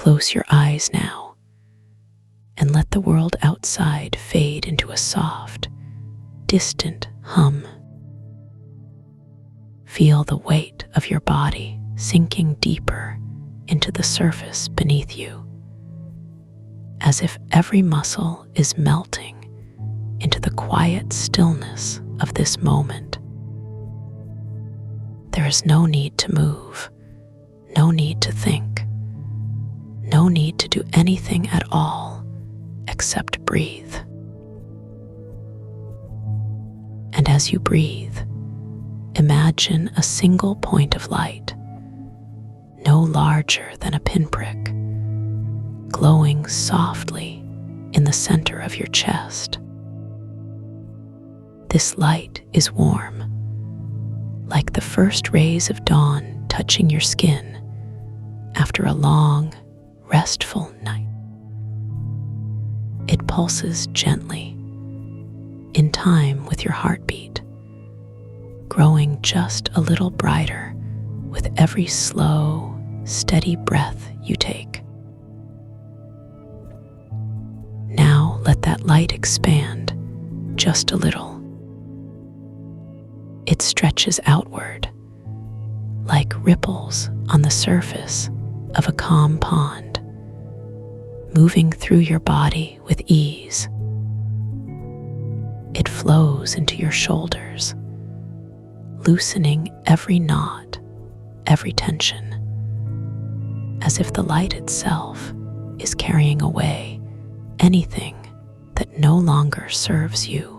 Close your eyes now and let the world outside fade into a soft, distant hum. Feel the weight of your body sinking deeper into the surface beneath you, as if every muscle is melting into the quiet stillness of this moment. There is no need to move, no need to think, no need to do anything at all except breathe. And as you breathe, imagine a single point of light, no larger than a pinprick, glowing softly in the center of your chest. This light is warm, like the first rays of dawn touching your skin after a long, restful night. It pulses gently, in time with your heartbeat, growing just a little brighter with every slow, steady breath you take. Now let that light expand just a little. It stretches outward, like ripples on the surface of a calm pond, moving through your body with ease. It flows into your shoulders, loosening every knot, every tension, as if the light itself is carrying away anything that no longer serves you.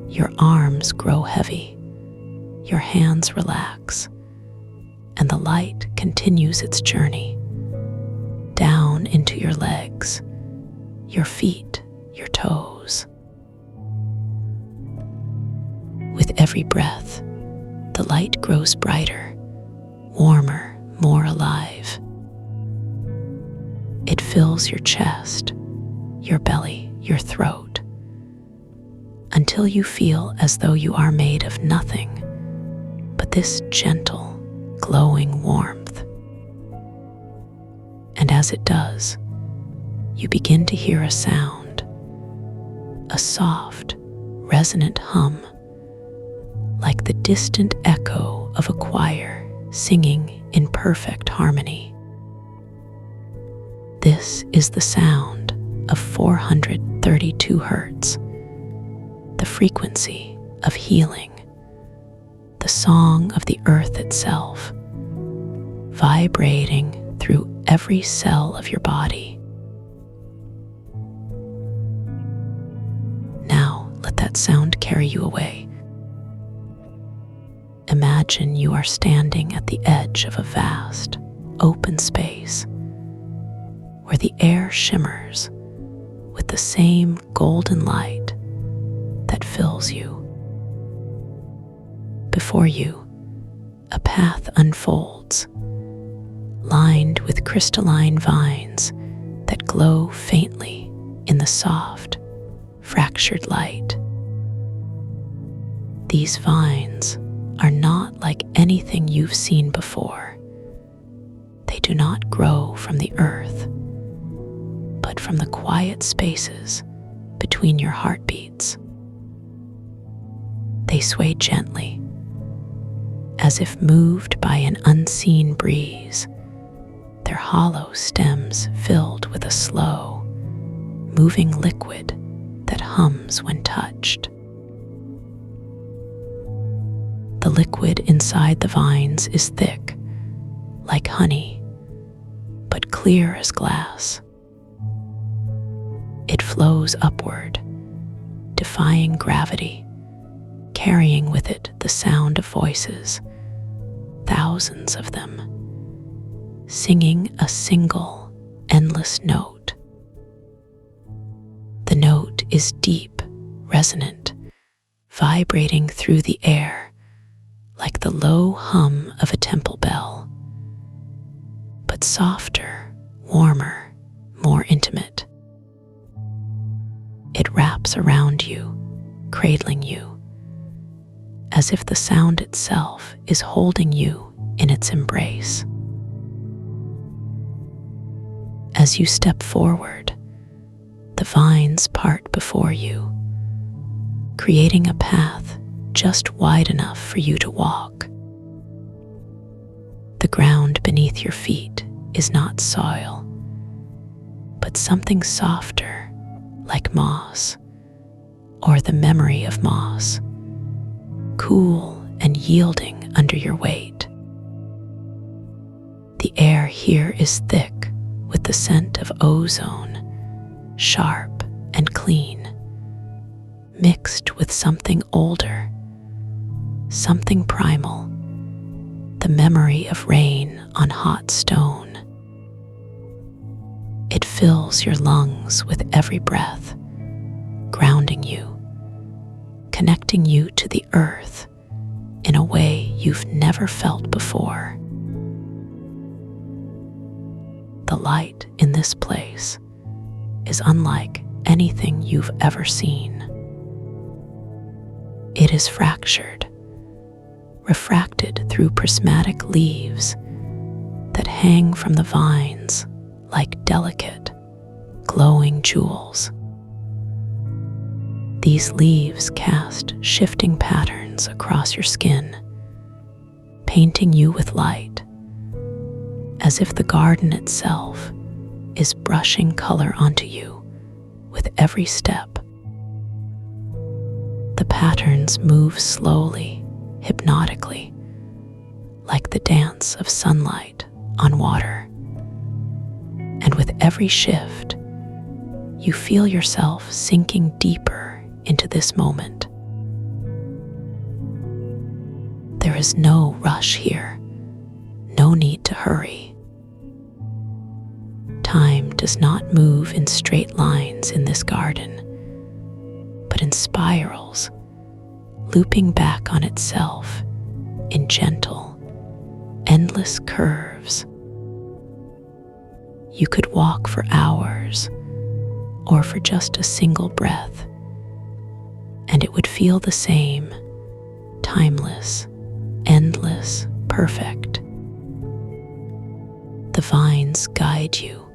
Your arms grow heavy, your hands relax, and the light continues its journey down into your legs, your feet, your toes. With every breath, the light grows brighter, warmer, more alive. It fills your chest, your belly, your throat, until you feel as though you are made of nothing but this gentle, glowing warmth. And as it does, you begin to hear a sound, a soft, resonant hum, like the distant echo of a choir singing in perfect harmony. This is the sound of 432 hertz, the frequency of healing, the song of the earth itself, vibrating through every cell of your body. Now let that sound carry you away. Imagine you are standing at the edge of a vast, open space where the air shimmers with the same golden light that fills you. Before you, a path unfolds, lined with crystalline vines that glow faintly in the soft, fractured light. These vines are not like anything you've seen before. They do not grow from the earth, but from the quiet spaces between your heartbeats. They sway gently, as if moved by an unseen breeze, their hollow stems filled with a slow, moving liquid that hums when touched. The liquid inside the vines is thick, like honey, but clear as glass. It flows upward, defying gravity, carrying with it the sound of voices, thousands of them, singing a single, endless note. The note is deep, resonant, vibrating through the air like the low hum of a temple bell, but softer, warmer, more intimate. It wraps around you, cradling you, as if the sound itself is holding you in its embrace. As you step forward, the vines part before you, creating a path just wide enough for you to walk. The ground beneath your feet is not soil, but something softer, like moss, or the memory of moss, cool and yielding under your weight. The air here is thick with the scent of ozone, sharp and clean, mixed with something older, something primal, the memory of rain on hot stone. It fills your lungs with every breath, grounding you, connecting you to the earth in a way you've never felt before. The light in this place is unlike anything you've ever seen. It is fractured, refracted through prismatic leaves that hang from the vines like delicate, glowing jewels. These leaves cast shifting patterns across your skin, painting you with light, as if the garden itself is brushing color onto you with every step. The patterns move slowly, hypnotically, like the dance of sunlight on water. And with every shift, you feel yourself sinking deeper into this moment. There is no rush here, no need to hurry. Time does not move in straight lines in this garden, but in spirals, looping back on itself in gentle, endless curves. You could walk for hours or for just a single breath, and it would feel the same, timeless, endless, perfect. The vines guide you,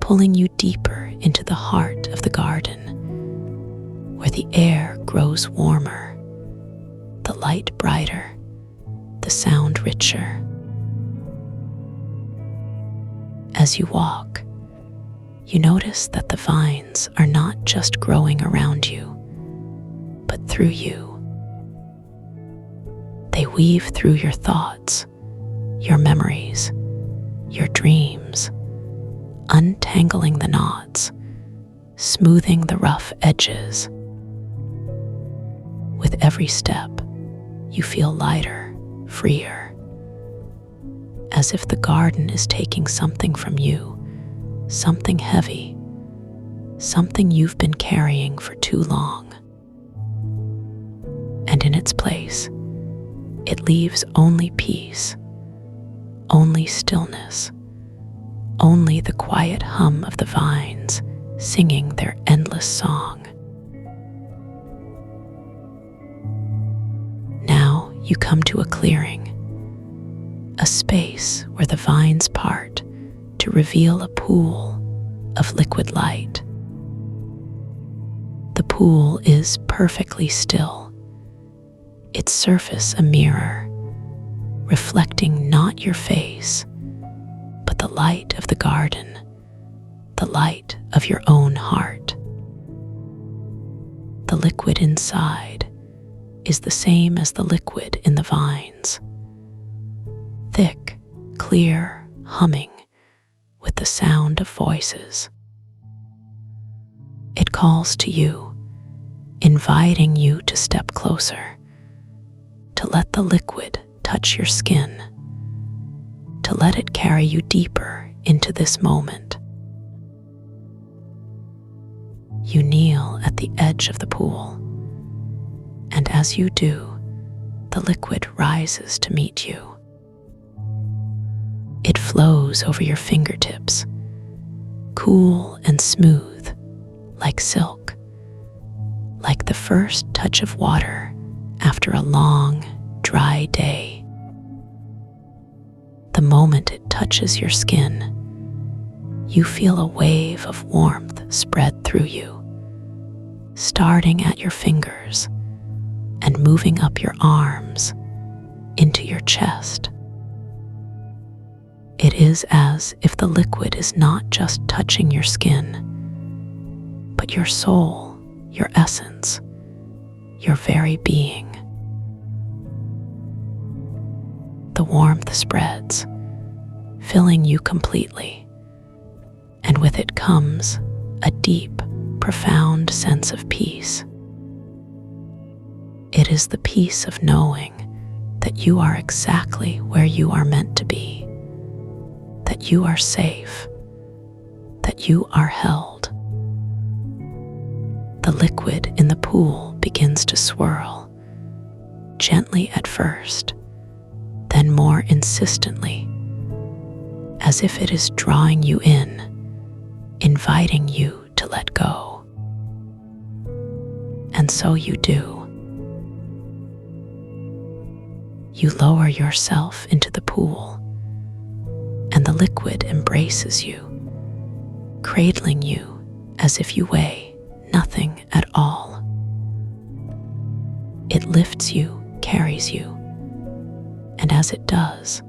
pulling you deeper into the heart of the garden, where the air grows warmer, the light brighter, the sound richer. As you walk, you notice that the vines are not just growing around you, but through you. They weave through your thoughts, your memories, your dreams, untangling the knots, smoothing the rough edges. With every step, you feel lighter, freer, as if the garden is taking something from you, something heavy, something you've been carrying for too long. And in its place, it leaves only peace, only stillness, only the quiet hum of the vines singing their endless song. Now you come to a clearing, a space where the vines part to reveal a pool of liquid light. The pool is perfectly still, its surface a mirror, reflecting not your face, but the light of the garden, the light of your own heart. The liquid inside is the same as the liquid in the vines, thick, clear, humming, with the sound of voices. It calls to you, inviting you to step closer, to let the liquid touch your skin, to let it carry you deeper into this moment. You kneel at the edge of the pool, and as you do, the liquid rises to meet you. It flows over your fingertips, cool and smooth, like silk, like the first touch of water after a long, dry day. The moment it touches your skin, you feel a wave of warmth spread through you, starting at your fingers and moving up your arms into your chest. It is as if the liquid is not just touching your skin, but your soul, your essence, your very being. The warmth spreads, filling you completely, and with it comes a deep, profound sense of peace. It is the peace of knowing that you are exactly where you are meant to be, that you are safe, that you are held. The liquid in the pool begins to swirl, gently at first, then more insistently, as if it is drawing you in, inviting you to let go. And so you do. You lower yourself into the pool, and the liquid embraces you, cradling you as if you weigh nothing at all. It lifts you, carries you, and as it does,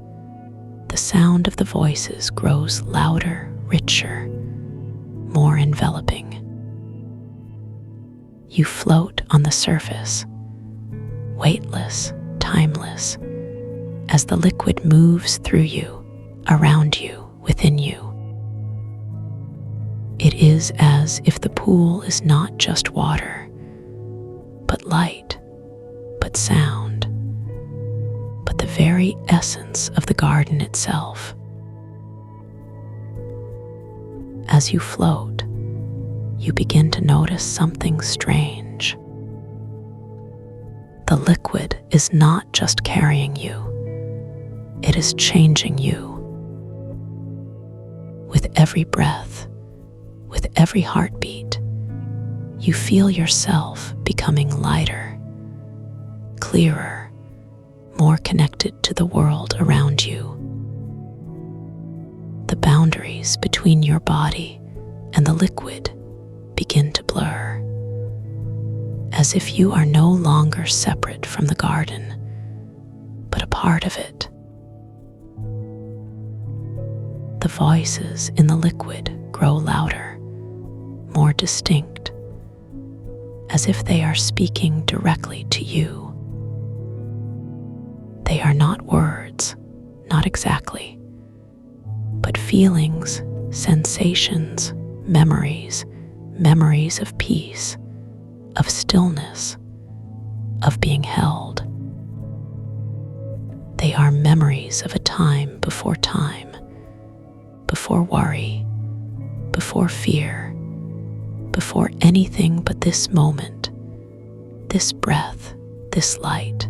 the sound of the voices grows louder, richer, more enveloping. You float on the surface, weightless, timeless, as the liquid moves through you, around you, within you. It is as if the pool is not just water, but light, but sound, but the very essence of the garden itself. As you float, you begin to notice something strange. The liquid is not just carrying you, it is changing you. With every breath, with every heartbeat, you feel yourself becoming lighter, clearer, more connected to the world around you. The boundaries between your body and the liquid begin to blur, as if you are no longer separate from the garden, but a part of it. The voices in the liquid grow louder, more distinct, as if they are speaking directly to you. They are not words, not exactly, but feelings, sensations, memories of peace, of stillness, of being held. They are memories of a time, before worry, before fear, before anything but this moment, this breath, this light.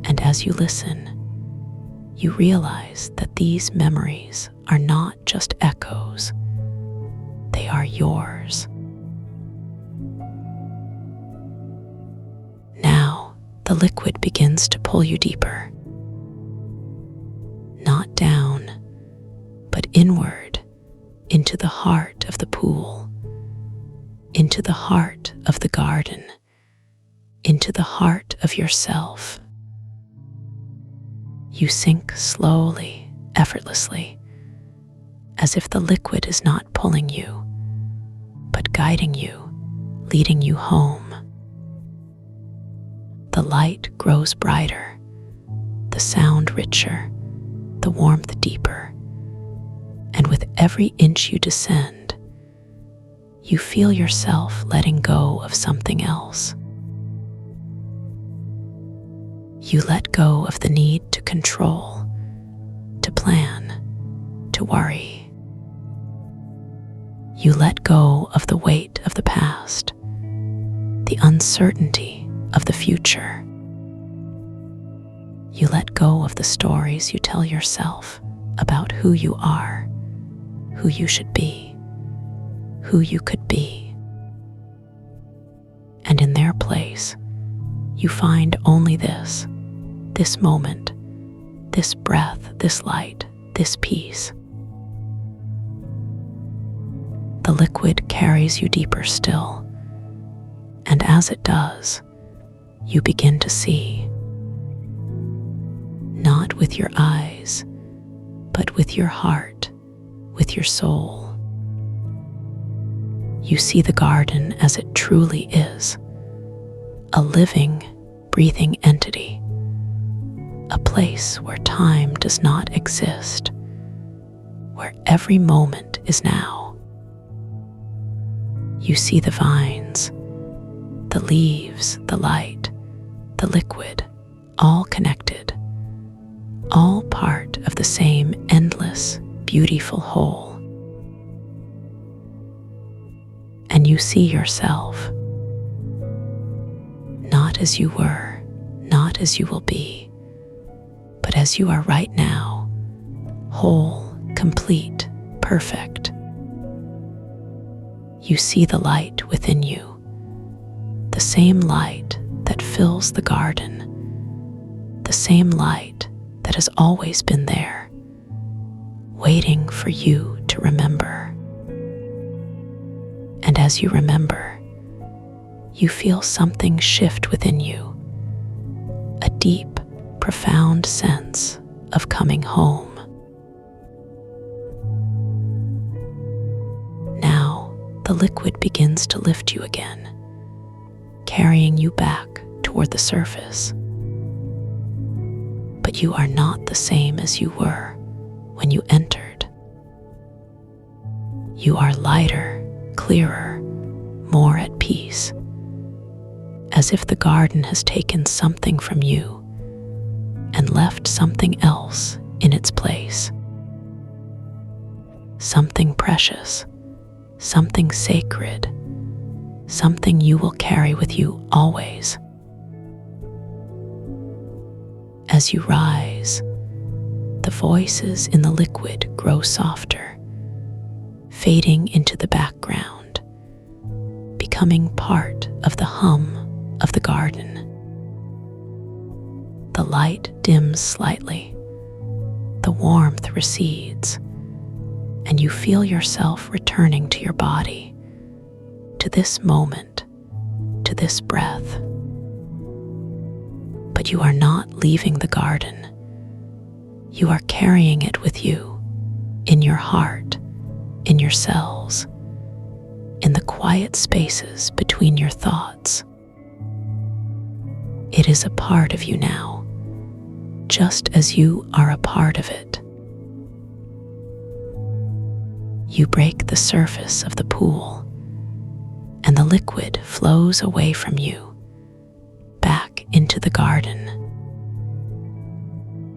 And as you listen, you realize that these memories are not just echoes, they are yours. Now, the liquid begins to pull you deeper, not down, but inward, into the heart of the pool, into the heart of the garden, into the heart of yourself. You sink slowly, effortlessly, as if the liquid is not pulling you, but guiding you, leading you home. The light grows brighter, the sound richer, the warmth deeper, and with every inch you descend, you feel yourself letting go of something else. You let go of the need to control, to plan, to worry. You let go of the weight of the past, the uncertainty of the future. You let go of the stories you tell yourself about who you are, who you should be, who you could be. And in their place, you find only this moment, this breath, this light, this peace. the liquid carries you deeper still, and as it does, you begin to see, not with your eyes, but with your heart, with your soul. You see the garden as it truly is, a living, breathing entity, a place where time does not exist, where every moment is now. You see the vines, the leaves, the light, the liquid, all connected, all part of the same endless, beautiful whole. And you see yourself, not as you were, not as you will be, but as you are right now, whole, complete, perfect. You see the light within you, the same light that fills the garden, the same light that has always been there, waiting for you to remember. And as you remember, you feel something shift within you, a deep, profound sense of coming home. Now, the liquid begins to lift you again, carrying you back toward the surface. But you are not the same as you were when you entered. You are lighter, clearer, more at peace, as if the garden has taken something from you and left something else in its place. Something precious, something sacred, something you will carry with you always. As you rise, the voices in the liquid grow softer, fading into the background, becoming part of the hum of the garden. The light dims slightly, the warmth recedes, and you feel yourself returning to your body, to this moment, to this breath. But you are not leaving the garden. You are carrying it with you, in your heart, in your cells, in the quiet spaces between your thoughts. It is a part of you now, just as you are a part of it. You break the surface of the pool, and the liquid flows away from you, back into the garden.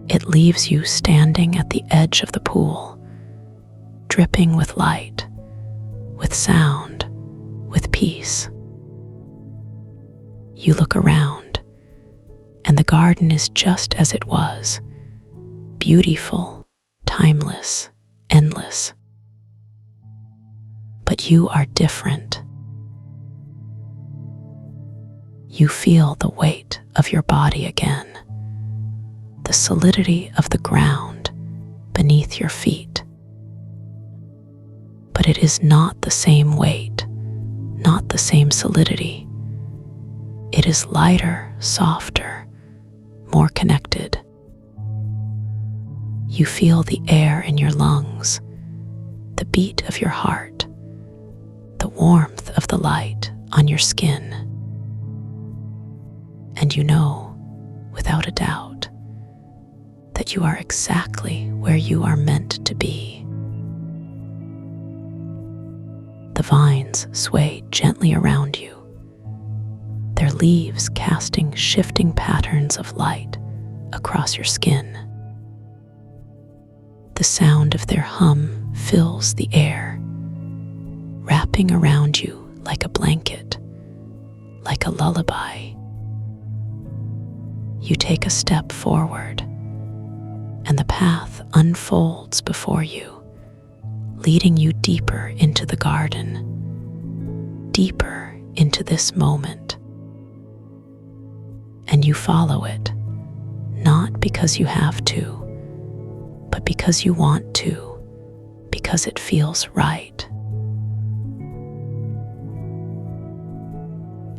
It leaves you standing at the edge of the pool, dripping with light, with sound, with peace. You look around, and the garden is just as it was, beautiful, timeless, endless. But you are different. You feel the weight of your body again, the solidity of the ground beneath your feet. But it is not the same weight, not the same solidity. It is lighter, softer, more connected. You feel the air in your lungs, the beat of your heart, the warmth of the light on your skin. And you know, without a doubt, that you are exactly where you are meant to be. The vines sway gently around you, their leaves casting shifting patterns of light across your skin. The sound of their hum fills the air, wrapping around you like a blanket, like a lullaby. You take a step forward, and the path unfolds before you, leading you deeper into the garden, deeper into this moment. And you follow it, not because you have to, but because you want to, because it feels right.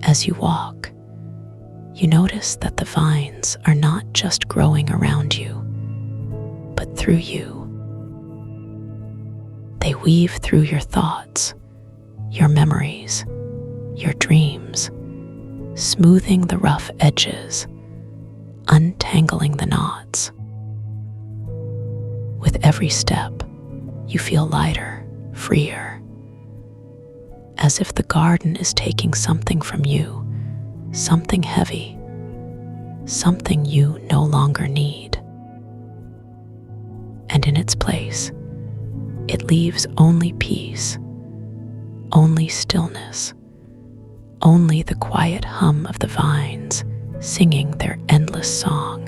As you walk, you notice that the vines are not just growing around you, but through you. They weave through your thoughts, your memories, your dreams, smoothing the rough edges, untangling the knots. With every step, you feel lighter, freer, as if the garden is taking something from you, something heavy, something you no longer need. And in its place, it leaves only peace, only stillness, only the quiet hum of the vines singing their endless song.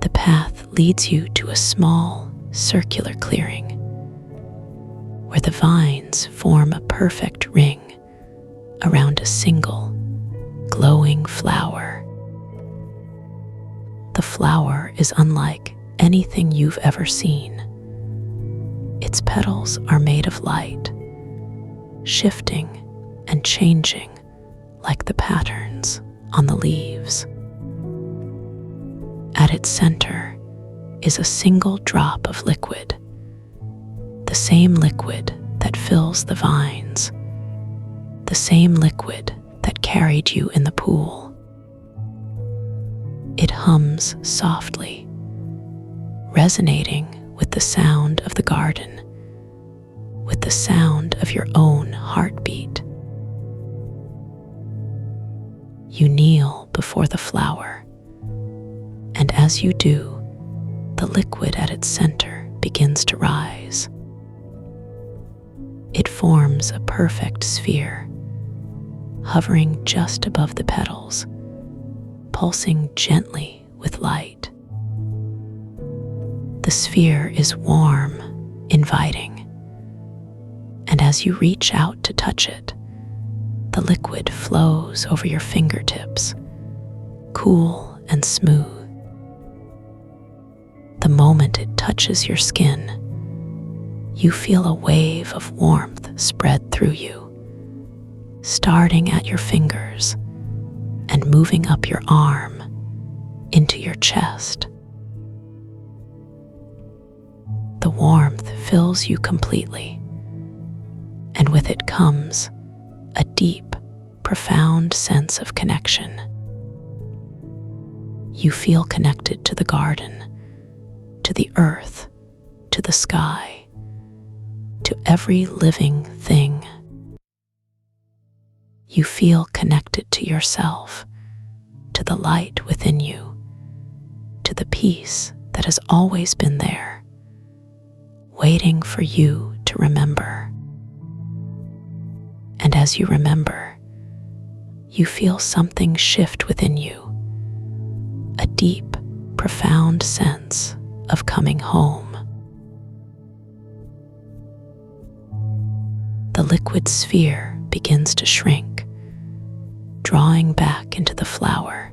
The path leads you to a small, circular clearing where the vines form a perfect ring around a single, glowing flower. The flower is unlike anything you've ever seen. Its petals are made of light, shifting and changing like the patterns on the leaves. At its center is a single drop of liquid, the same liquid that fills the vines, the same liquid that carried you in the pool. It hums softly, resonating with the sound of the garden, with the sound of your own heartbeat. You kneel before the flower, and as you do, the liquid at its center begins to rise. It forms a perfect sphere, hovering just above the petals, pulsing gently with light. The sphere is warm, inviting, and as you reach out to touch it, the liquid flows over your fingertips, cool and smooth. The moment it touches your skin, you feel a wave of warmth spread through you, starting at your fingers and moving up your arm into your chest. The warmth fills you completely, and with it comes a deep, profound sense of connection. You feel connected to the garden, to the earth, to the sky, to every living thing. You feel connected to yourself, to the light within you, to the peace that has always been there, waiting for you to remember. And as you remember, you feel something shift within you, a deep, profound sense of coming home. The liquid sphere begins to shrink, drawing back into the flower,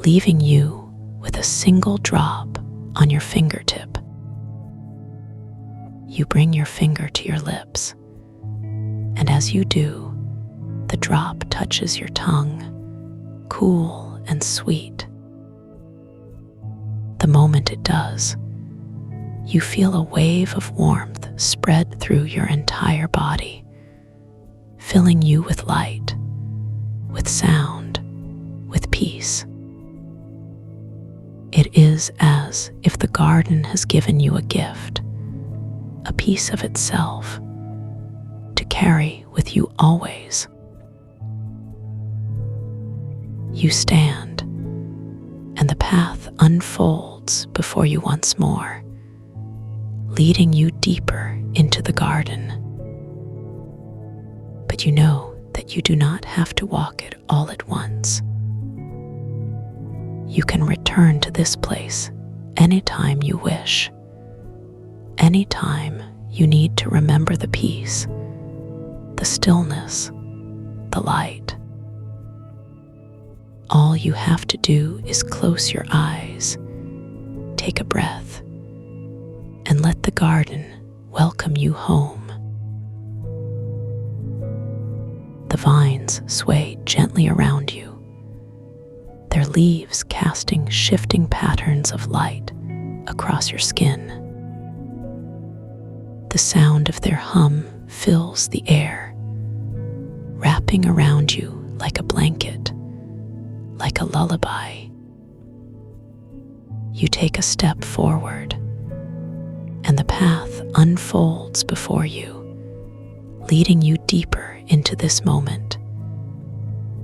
leaving you with a single drop on your fingertip. You bring your finger to your lips, and as you do, the drop touches your tongue, cool and sweet. The moment it does, you feel a wave of warmth spread through your entire body, filling you with light, with sound, with peace. It is as if the garden has given you a gift, a piece of itself, to carry with you always. You stand, and the path unfolds before you once more, leading you deeper into the garden. But you know that you do not have to walk it all at once. You can return to this place anytime you wish, anytime you need to remember the peace, the stillness, the light. All you have to do is close your eyes, take a breath, and let the garden welcome you home. sway gently around you, their leaves casting shifting patterns of light across your skin. The sound of their hum fills the air, wrapping around you like a blanket, like a lullaby. You take a step forward, and the path unfolds before you, leading you deeper into this moment,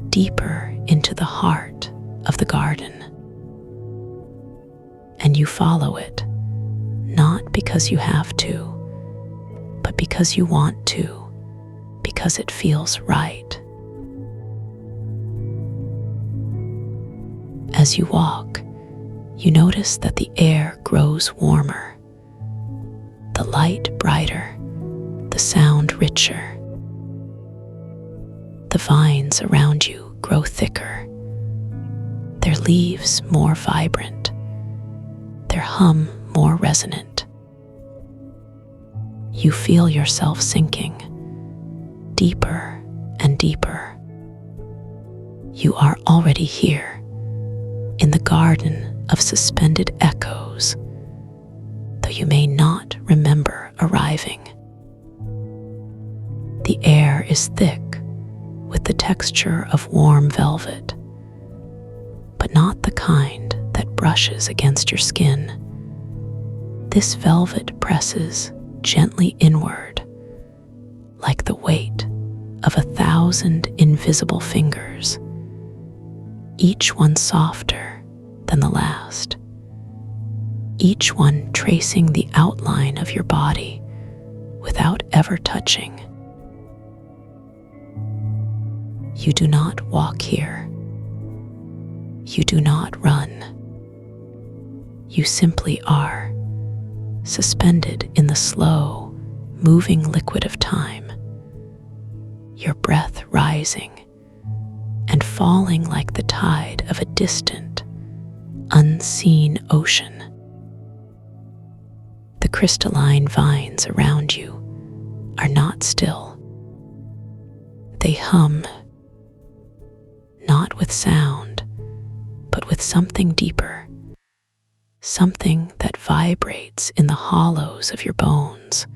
deeper into the heart of the garden. And you follow it, not because you have to, but because you want to, because it feels right. As you walk, you notice that the air grows warmer, the light brighter, the sound richer. The vines around you grow thicker, their leaves more vibrant, their hum more resonant. You feel yourself sinking deeper and deeper. You are already here, in the garden of suspended echoes, though you may not remember arriving. The air is thick with the texture of warm velvet, but not the kind that brushes against your skin. This velvet presses gently inward, like the weight of 1,000 invisible fingers, each one softer than the last, each one tracing the outline of your body without ever touching. You do not walk here. You do not run. You simply are, suspended in the slow, moving liquid of time, your breath rising and falling like the tide of a distant, unseen ocean. The crystalline vines around you are not still. They hum, not with sound, but with something deeper, something that vibrates in the hollows of your bones,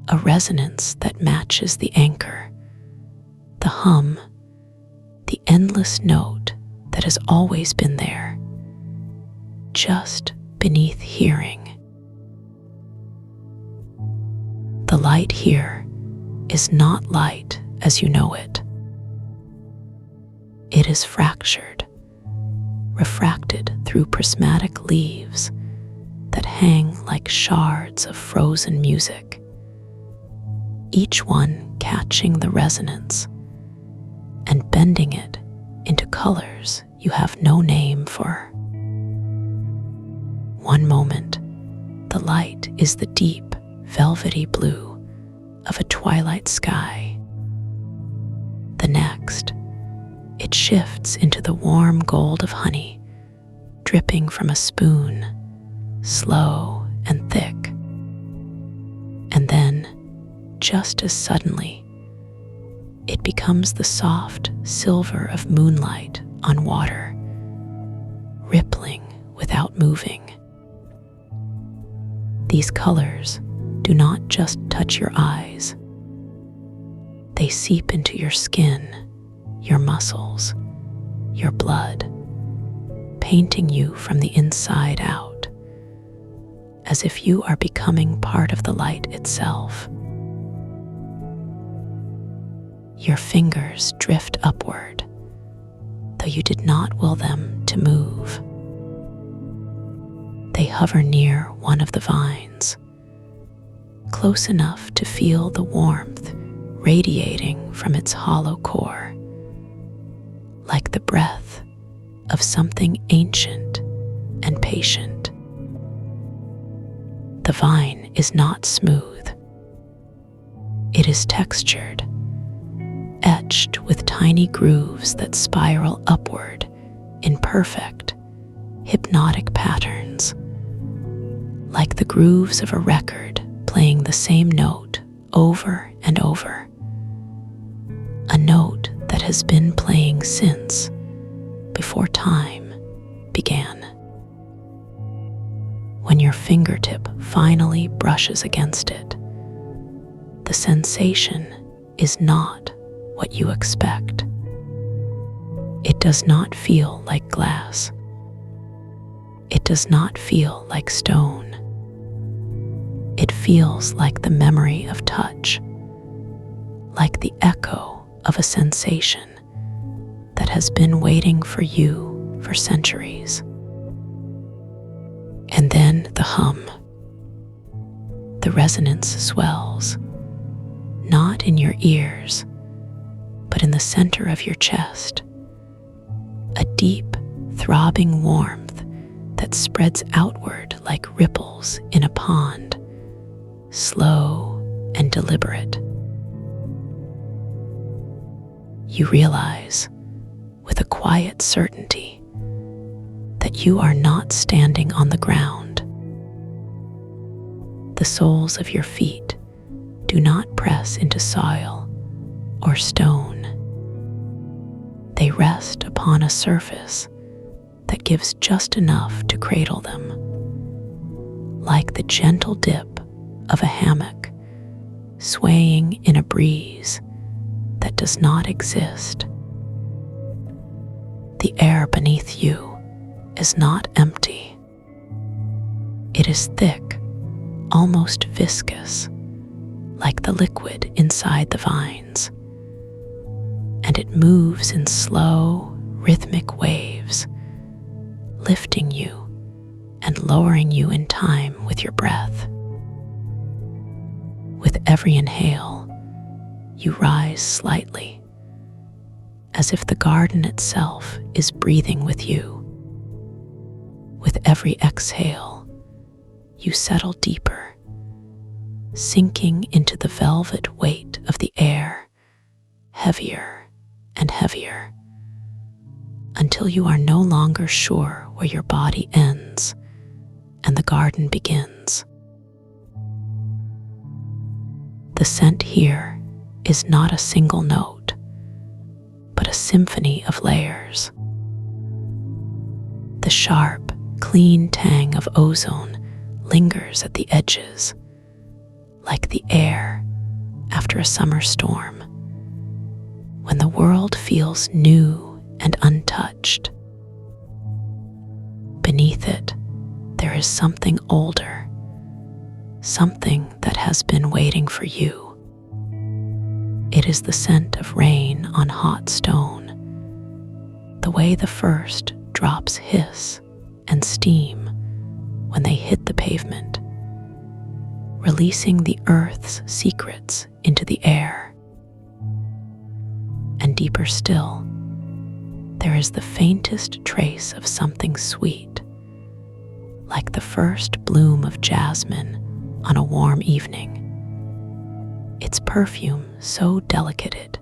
a resonance that matches the anchor, the hum, the endless note that has always been there, just beneath hearing. The light here is not light as you know it. It is fractured, refracted through prismatic leaves that hang like shards of frozen music, each one catching the resonance and bending it into colors you have no name for. One moment, the light is the deep, velvety blue of a twilight sky. The next, it shifts into the warm gold of honey, dripping from a spoon, slow and thick. And then, just as suddenly, it becomes the soft silver of moonlight on water, rippling without moving. These colors do not just touch your eyes. They seep into your skin, your muscles, your blood, painting you from the inside out, as if you are becoming part of the light itself. Your fingers drift upward, though you did not will them to move. They hover near one of the vines, close enough to feel the warmth radiating from its hollow core, like the breath of something ancient and patient. The vine is not smooth. It is textured, etched with tiny grooves that spiral upward in perfect, hypnotic patterns, like the grooves of a record playing the same note over and over, a note that has been playing since before time began. When your fingertip finally brushes against it, the sensation is not what you expect. It does not feel like glass. It does not feel like stone. It feels like the memory of touch, like the echo of a sensation that has been waiting for you for centuries. And then the hum. The resonance swells, not in your ears, but in the center of your chest. A deep, throbbing warmth that spreads outward like ripples in a pond, slow and deliberate. You realize, with a quiet certainty, that you are not standing on the ground. The soles of your feet do not press into soil or stone. They rest upon a surface that gives just enough to cradle them, like the gentle dip of a hammock swaying in a breeze that does not exist. The air beneath you is not empty. It is thick, almost viscous, like the liquid inside the vines, and it moves in slow, rhythmic waves, lifting you and lowering you in time with your breath. With every inhale, you rise slightly, as if the garden itself is breathing with you. With every exhale, you settle deeper, sinking into the velvet weight of the air, heavier and heavier, until you are no longer sure where your body ends and the garden begins. The scent here is not a single note, but a symphony of layers. The sharp, clean tang of ozone lingers at the edges, like the air after a summer storm, when the world feels new and untouched. Beneath it, there is something older, something that has been waiting for you. It is the scent of rain on hot stone, the way the first drops hiss and steam when they hit the pavement, releasing the earth's secrets into the air. And deeper still, there is the faintest trace of something sweet, like the first bloom of jasmine on a warm evening. Its perfume, so delicate it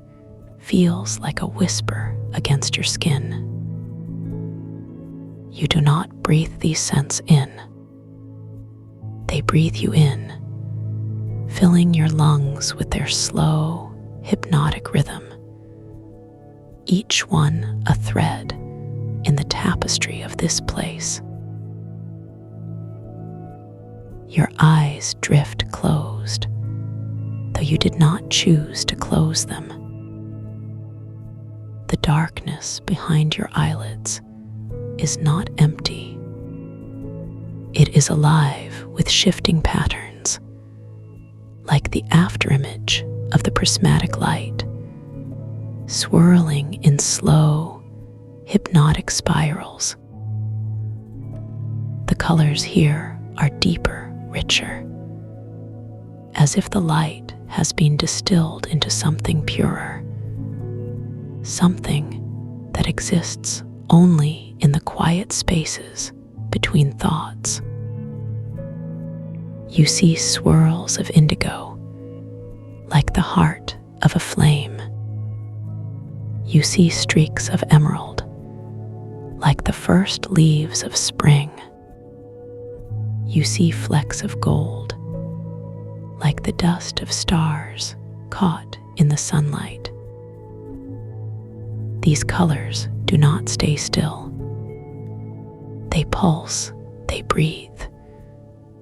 feels like a whisper against your skin. You do not breathe these scents in. They breathe you in, filling your lungs with their slow, hypnotic rhythm, each one a thread in the tapestry of this place. Your eyes drift closed, though you did not choose to close them. The darkness behind your eyelids is not empty. It is alive with shifting patterns, like the afterimage of the prismatic light, swirling in slow, hypnotic spirals. The colors here are deeper, richer, as if the light has been distilled into something purer, something that exists only in the quiet spaces between thoughts. You see swirls of indigo, like the heart of a flame. You see streaks of emerald, like the first leaves of spring. You see flecks of gold, like the dust of stars caught in the sunlight. These colors do not stay still. They pulse, they breathe,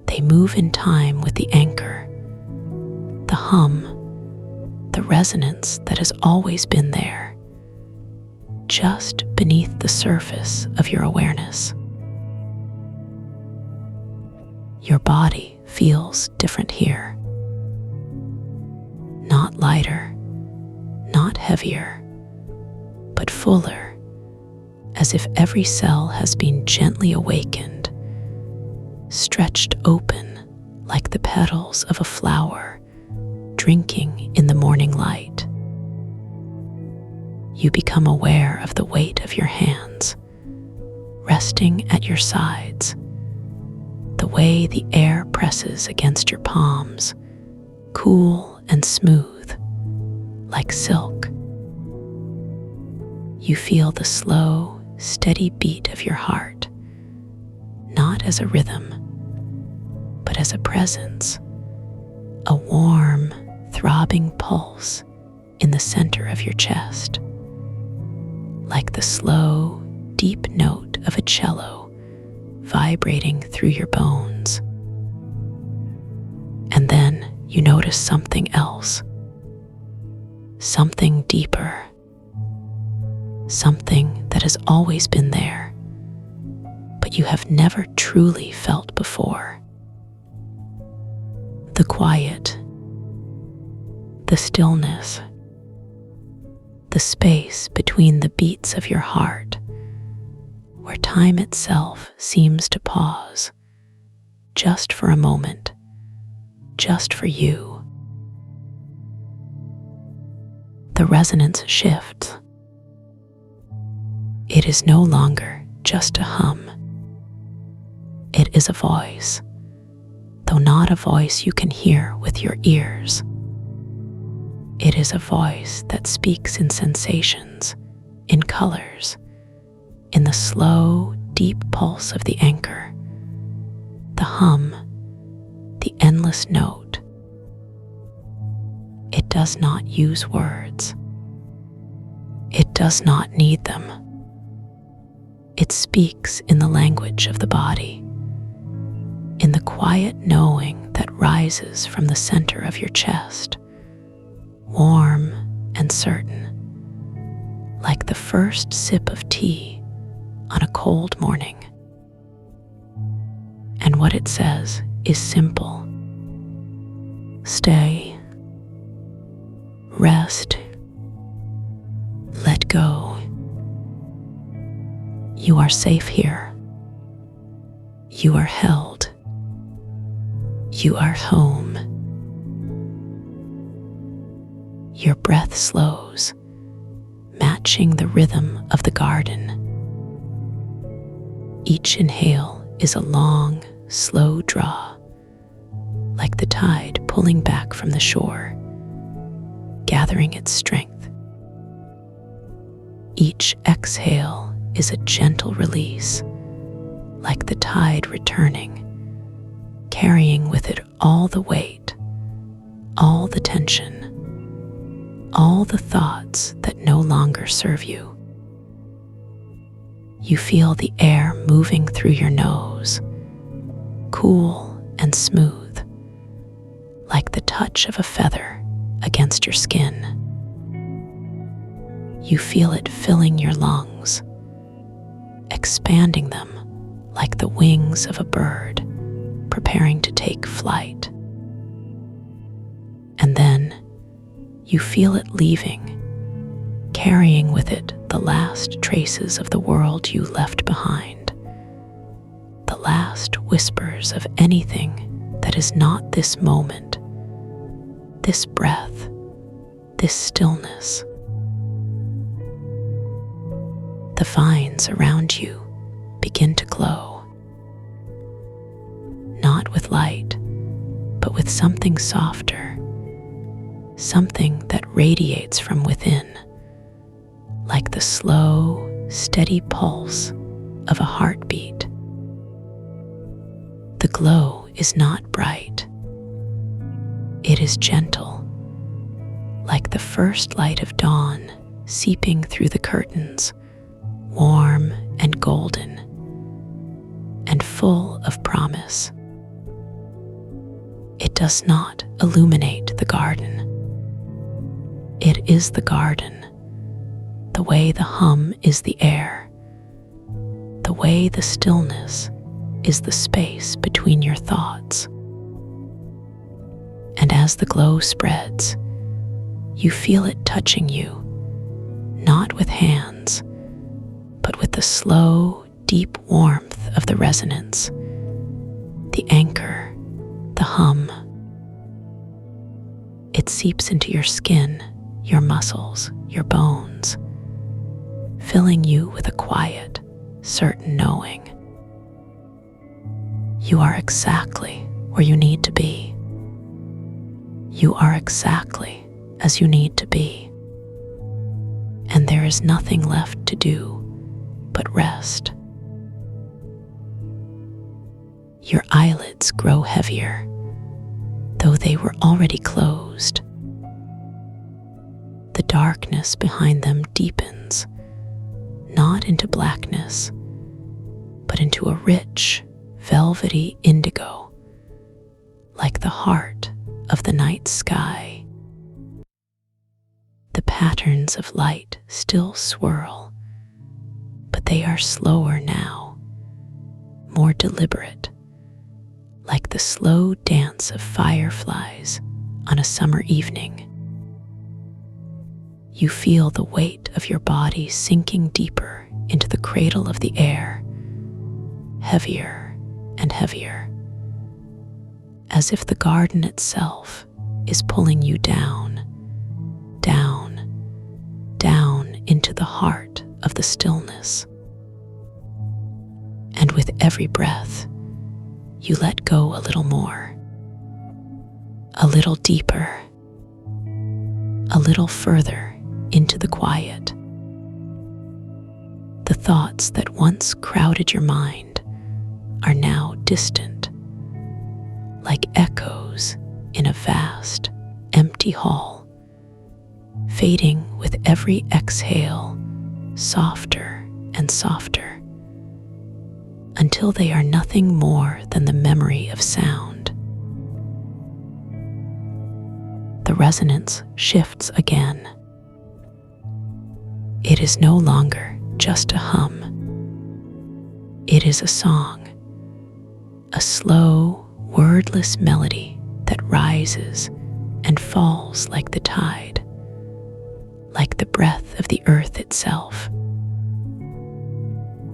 they move in time with the anchor, the hum, the resonance that has always been there, just beneath the surface of your awareness. Your body feels different here. Not lighter, not heavier, but fuller, as if every cell has been gently awakened, stretched open like the petals of a flower drinking in the morning light. You become aware of the weight of your hands, resting at your sides, the way the air presses against your palms, cool and smooth, like silk. You feel the slow, steady beat of your heart, not as a rhythm, but as a presence, a warm, throbbing pulse in the center of your chest, like the slow, deep note of a cello vibrating through your bones. And then you notice something else, something deeper, something that has always been there, but you have never truly felt before. The quiet, the stillness, the space between the beats of your heart, where time itself seems to pause, just for a moment, just for you. The resonance shifts. It is no longer just a hum. It is a voice, though not a voice you can hear with your ears. It is a voice that speaks in sensations, in colors, in the slow, deep pulse of the anchor, the hum, the endless note. It does not use words. It does not need them. It speaks in the language of the body, in the quiet knowing that rises from the center of your chest, warm and certain, like the first sip of tea on a cold morning. And what it says is simple. Stay, rest, let go. You are safe here. You are held. You are home. Your breath slows, matching the rhythm of the garden. Each inhale is a long, slow draw, like the tide pulling back from the shore, gathering its strength. Each exhale is a gentle release, like the tide returning, carrying with it all the weight, all the tension, all the thoughts that no longer serve you. You feel the air moving through your nose, cool and smooth, like the touch of a feather against your skin. You feel it filling your lungs, expanding them like the wings of a bird preparing to take flight. And then you feel it leaving, carrying with it the last traces of the world you left behind, the last whispers of anything that is not this moment, this breath, this stillness. The vines around you begin to glow, not with light, but with something softer, something that radiates from within, like the slow, steady pulse of a heartbeat. The glow is not bright. It is gentle, like the first light of dawn seeping through the curtains, warm and golden, and full of promise. It does not illuminate the garden. It is the garden, the way the hum is the air, the way the stillness is the space between your thoughts. And as the glow spreads, you feel it touching you, not with hands, but with the slow, deep warmth of the resonance, the anchor, the hum. It seeps into your skin, your muscles, your bones, filling you with a quiet, certain knowing. You are exactly where you need to be. You are exactly as you need to be. And there is nothing left to do but rest. Your eyelids grow heavier, though they were already closed. The darkness behind them deepens, not into blackness, but into a rich, velvety indigo, like the heart of the night sky. The patterns of light still swirl, but they are slower now, more deliberate, like the slow dance of fireflies on a summer evening. You feel the weight of your body sinking deeper into the cradle of the air, heavier and heavier, as if the garden itself is pulling you down, down, down into the heart of the stillness. And with every breath, you let go a little more, a little deeper, a little further into the quiet. The thoughts that once crowded your mind are now distant, like echoes in a vast, empty hall, fading with every exhale, softer and softer, until they are nothing more than the memory of sound. The resonance shifts again. It is no longer just a hum. It is a song, a slow, wordless melody that rises and falls like the tide, like the breath of the earth itself.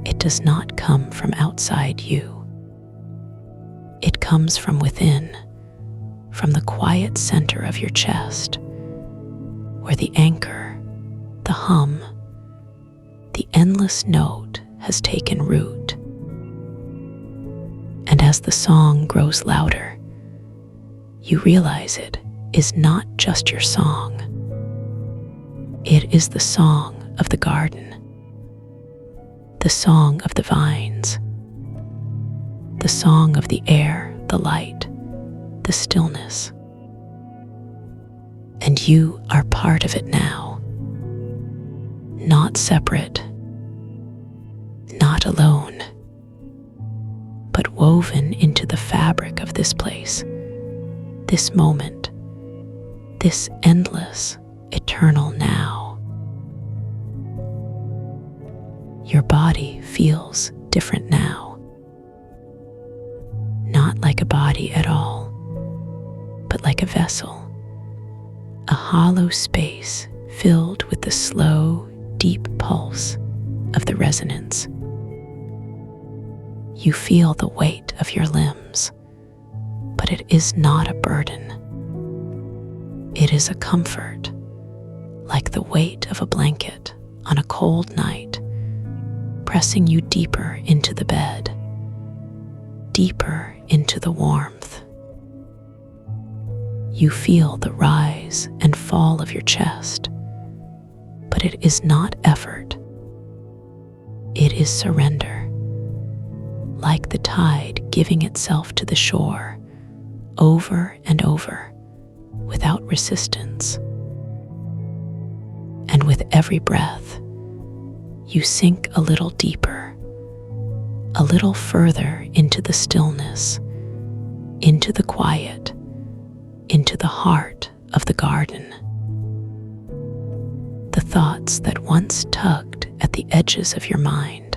It does not come from outside you. It comes from within, from the quiet center of your chest, where the anchor, the hum, the endless note has taken root. And as the song grows louder, you realize it is not just your song. It is the song of the garden, the song of the vines, the song of the air, the light, the stillness. And you are part of it now. Not separate, not alone, but woven into the fabric of this place, this moment, this endless, eternal now. Your body feels different now, not like a body at all, but like a vessel, a hollow space filled with the slow, deep pulse of the resonance. You feel the weight of your limbs, but it is not a burden. It is a comfort, like the weight of a blanket on a cold night, pressing you deeper into the bed, deeper into the warmth. You feel the rise and fall of your chest, but it is not effort. It is surrender, like the tide giving itself to the shore, over and over, without resistance. And with every breath, you sink a little deeper, a little further into the stillness, into the quiet, into the heart of the garden. The thoughts that once tugged at the edges of your mind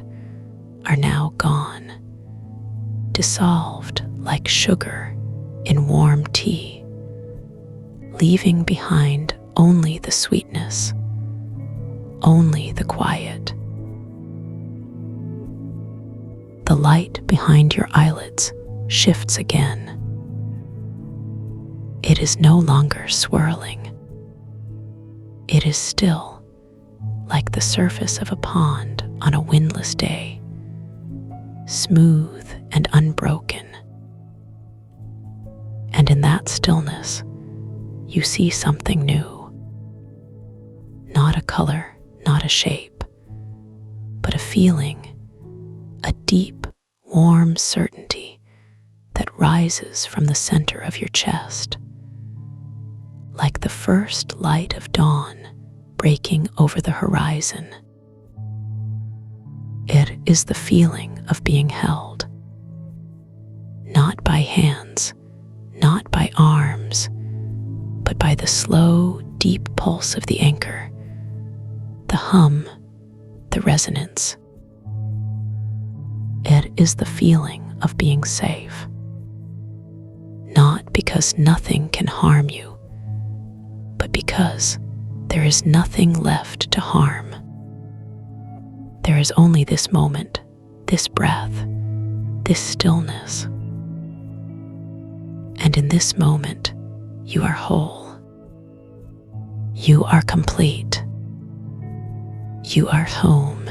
are now gone, dissolved like sugar in warm tea, leaving behind only the sweetness, only the quiet. The light behind your eyelids shifts again. It is no longer swirling. It is still, like the surface of a pond on a windless day, smooth and unbroken. And in that stillness, you see something new. Not a color, not a shape, but a feeling, a deep, warm certainty that rises from the center of your chest, like the first light of dawn breaking over the horizon. It is the feeling of being held, not by hands, not by arms, but by the slow, deep pulse of the anchor, the hum, the resonance. It is the feeling of being safe, not because nothing can harm you, but because there is nothing left to harm. There is only this moment, this breath, this stillness. And in this moment, you are whole. You are complete. You are home.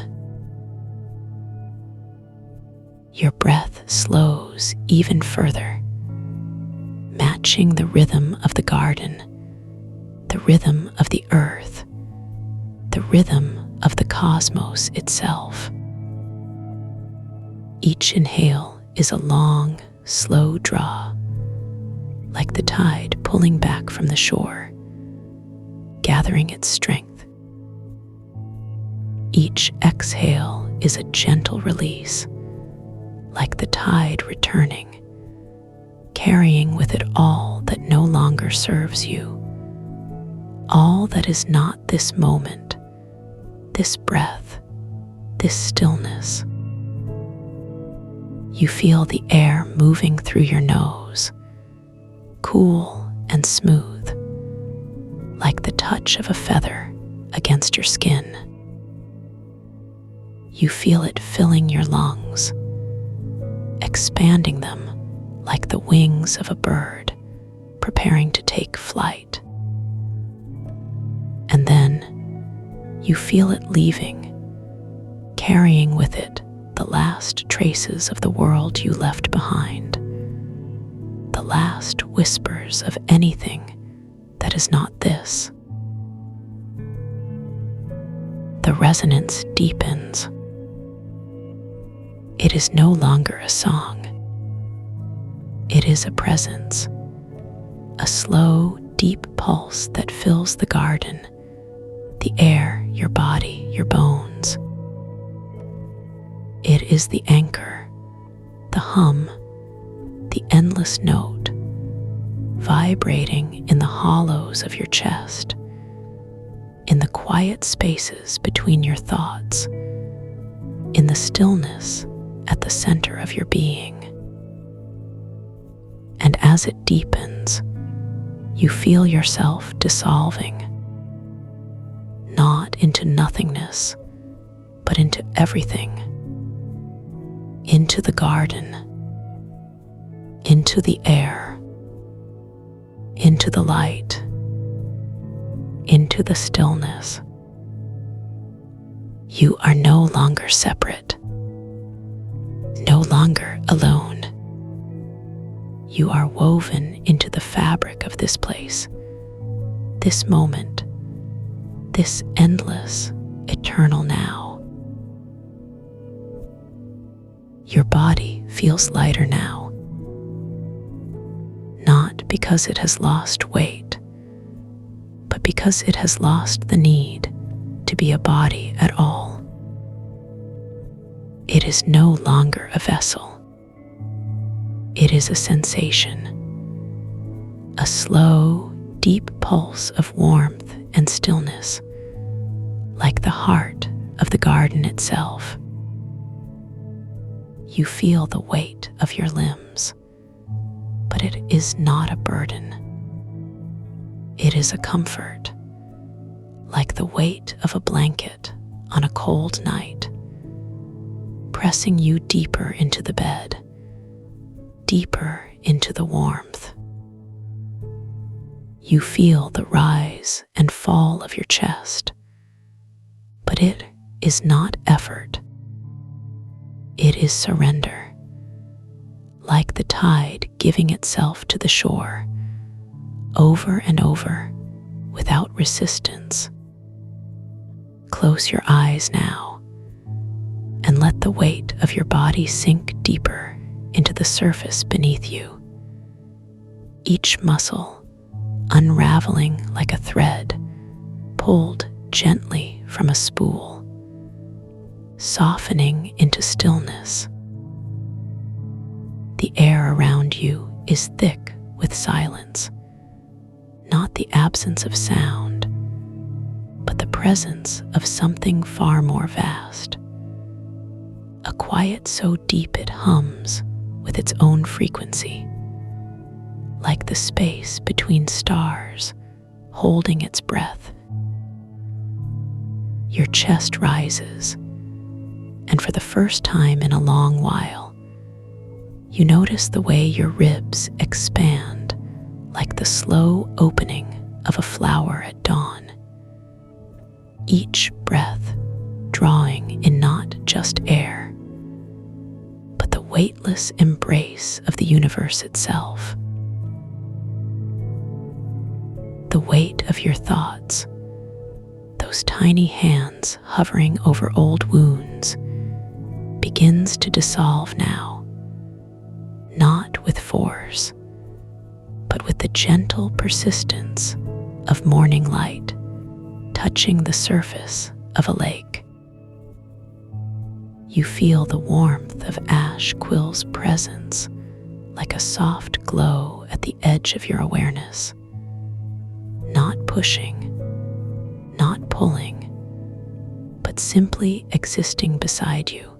Your breath slows even further, matching the rhythm of the garden, the rhythm of the earth, the rhythm of the cosmos itself. Each inhale is a long, slow draw, like the tide pulling back from the shore, gathering its strength. Each exhale is a gentle release, like the tide returning, carrying with it all that no longer serves you, all that is not this moment, this breath, this stillness. You feel the air moving through your nose, cool and smooth, like the touch of a feather against your skin. You feel it filling your lungs, expanding them like the wings of a bird preparing to take flight. And then you feel it leaving, carrying with it the last traces of the world you left behind, the last whispers of anything that is not this. The resonance deepens. It is no longer a song. It is a presence, a slow, deep pulse that fills the garden, the air, your body, your bones. It is the anchor, the hum, the endless note, vibrating in the hollows of your chest, in the quiet spaces between your thoughts, in the stillness at the center of your being. And as it deepens, you feel yourself dissolving, not into nothingness, but into everything, into the garden, into the air, into the light, into the stillness. You are no longer separate, no longer alone. You are woven into the fabric of this place, this moment, this endless, eternal now. Your body feels lighter now, not because it has lost weight, but because it has lost the need to be a body at all. It is no longer a vessel. It is a sensation, a slow, deep pulse of warmth and stillness, like the heart of the garden itself. You feel the weight of your limbs, but it is not a burden. It is a comfort, like the weight of a blanket on a cold night, pressing you deeper into the bed, deeper into the warmth. You feel the rise and fall of your chest, but it is not effort. It is surrender, like the tide giving itself to the shore, over and over, without resistance. Close your eyes now, and let the weight of your body sink deeper into the surface beneath you. Each muscle unraveling like a thread pulled gently from a spool, softening into stillness. The air around you is thick with silence, not the absence of sound, but the presence of something far more vast. A quiet so deep it hums with its own frequency, like the space between stars holding its breath. Your chest rises, and for the first time in a long while, you notice the way your ribs expand like the slow opening of a flower at dawn. Each breath drawing in not just air, but the weightless embrace of the universe itself. The weight of your thoughts, those tiny hands hovering over old wounds, begins to dissolve now, not with force, but with the gentle persistence of morning light touching the surface of a lake. You feel the warmth of ash quill's presence like a soft glow at the edge of your awareness. Not pushing, not pulling, but simply existing beside you.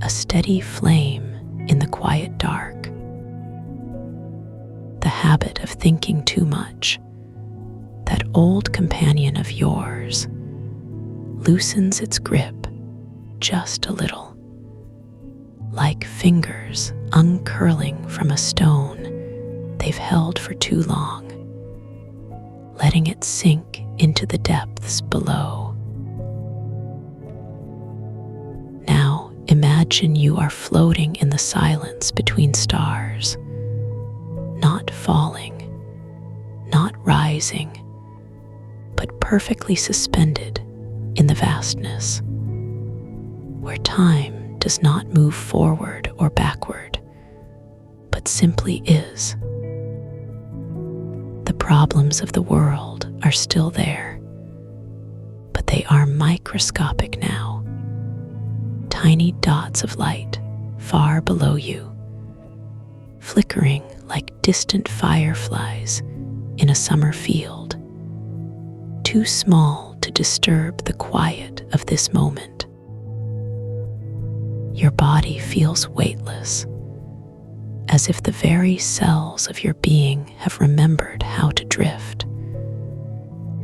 A steady flame in the quiet dark. The habit of thinking too much, that old companion of yours, loosens its grip just a little, like fingers uncurling from a stone they've held for too long, letting it sink into the depths below. Now imagine you are floating in the silence between stars, not falling, not rising, but perfectly suspended in the vastness, where time does not move forward or backward, but simply is. The problems of the world are still there, but they are microscopic now, tiny dots of light far below you, flickering like distant fireflies in a summer field, too small to disturb the quiet of this moment. Your body feels weightless, as if the very cells of your being have remembered how to drift,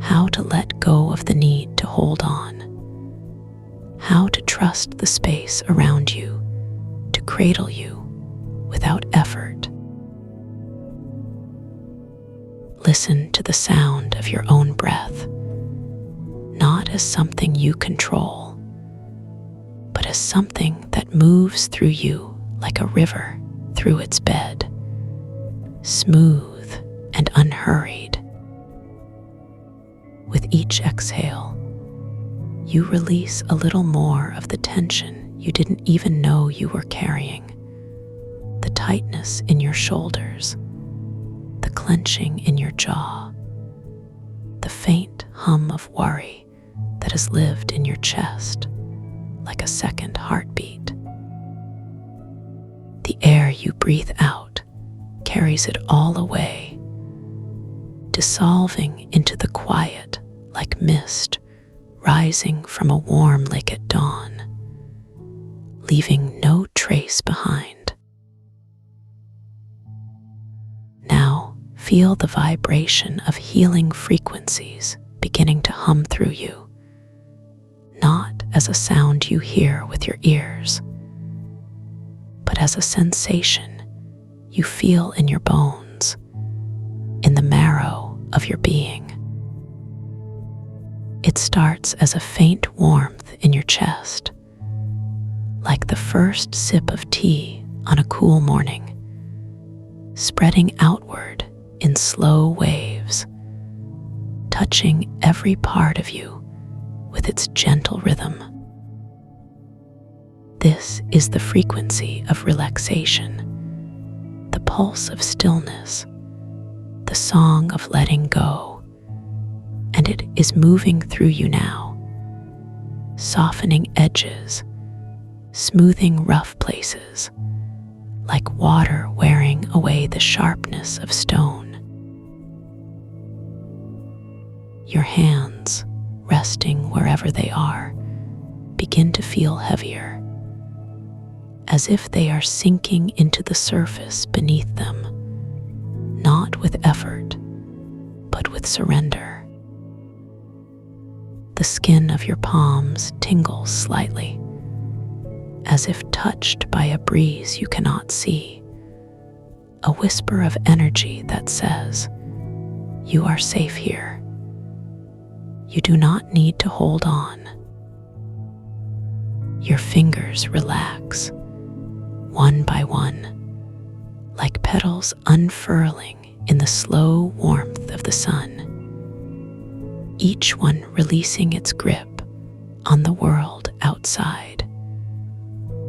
how to let go of the need to hold on, how to trust the space around you to cradle you without effort. Listen to the sound of your own breath, not as something you control, but as something that moves through you like a river through its bed, smooth and unhurried. With each exhale, you release a little more of the tension you didn't even know you were carrying, the tightness in your shoulders, the clenching in your jaw, the faint hum of worry that has lived in your chest like a second heartbeat. The air you breathe out carries it all away, dissolving into the quiet like mist rising from a warm lake at dawn, leaving no trace behind. Now feel the vibration of healing frequencies beginning to hum through you, not as a sound you hear with your ears, but as a sensation you feel in your bones, in the marrow of your being. It starts as a faint warmth in your chest, like the first sip of tea on a cool morning, spreading outward in slow waves, touching every part of you with its gentle rhythm. This is the frequency of relaxation, the pulse of stillness, the song of letting go, and it is moving through you now, softening edges, smoothing rough places, like water wearing away the sharpness of stone. Your hands, resting wherever they are, begin to feel heavier, as if they are sinking into the surface beneath them, not with effort, but with surrender. The skin of your palms tingles slightly, as if touched by a breeze you cannot see, a whisper of energy that says, "You are safe here. You do not need to hold on." Your fingers relax, one by one, like petals unfurling in the slow warmth of the sun, each one releasing its grip on the world outside,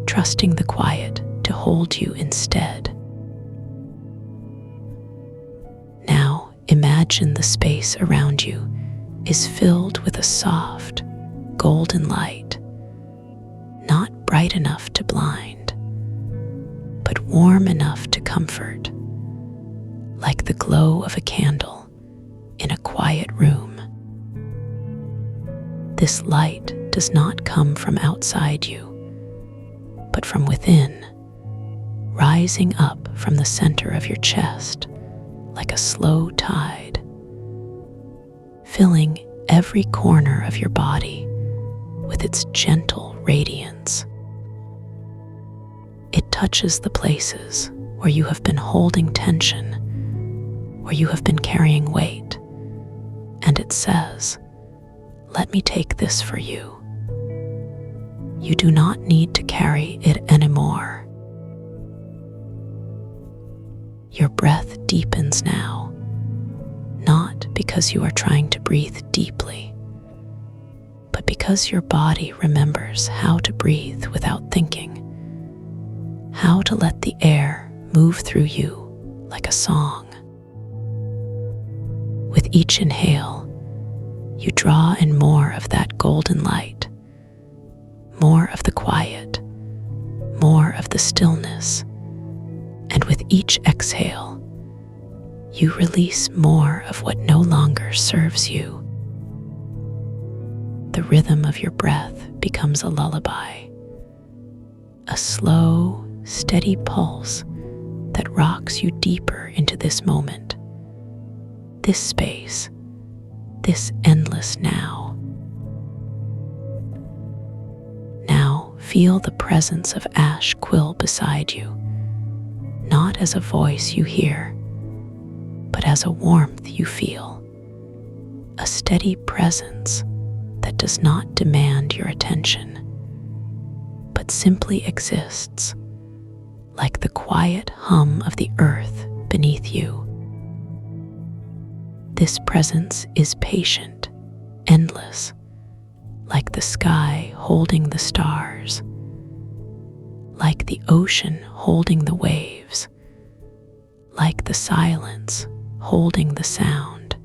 trusting the quiet to hold you instead. Now imagine the space around you is filled with a soft, golden light, not bright enough to blind, but warm enough to comfort, like the glow of a candle in a quiet room. This light does not come from outside you, but from within, rising up from the center of your chest like a slow tide, filling every corner of your body with its gentle radiance. It touches the places where you have been holding tension, where you have been carrying weight, and it says, "Let me take this for you. You do not need to carry it anymore." Your breath deepens now, not because you are trying to breathe deeply, but because your body remembers how to breathe without thinking, how to let the air move through you like a song. With each inhale, you draw in more of that golden light, more of the quiet, more of the stillness, and with each exhale, you release more of what no longer serves you. The rhythm of your breath becomes a lullaby, a slow, steady pulse that rocks you deeper into this moment, this space, this endless now. Now feel the presence of Ash Quill beside you, not as a voice you hear, but as a warmth you feel, a steady presence that does not demand your attention, but simply exists, like the quiet hum of the earth beneath you. This presence is patient, endless, like the sky holding the stars, like the ocean holding the waves, like the silence holding the sound.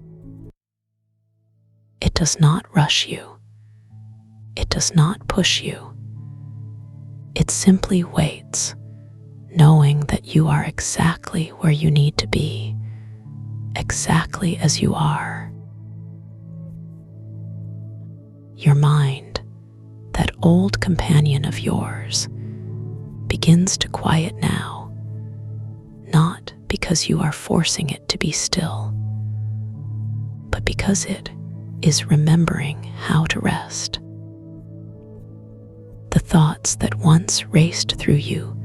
It does not rush you, It does not push you. It simply waits, knowing that you are exactly where you need to be, exactly as you are. Your mind, that old companion of yours, begins to quiet now, not because you are forcing it to be still, but because it is remembering how to rest. The thoughts that once raced through you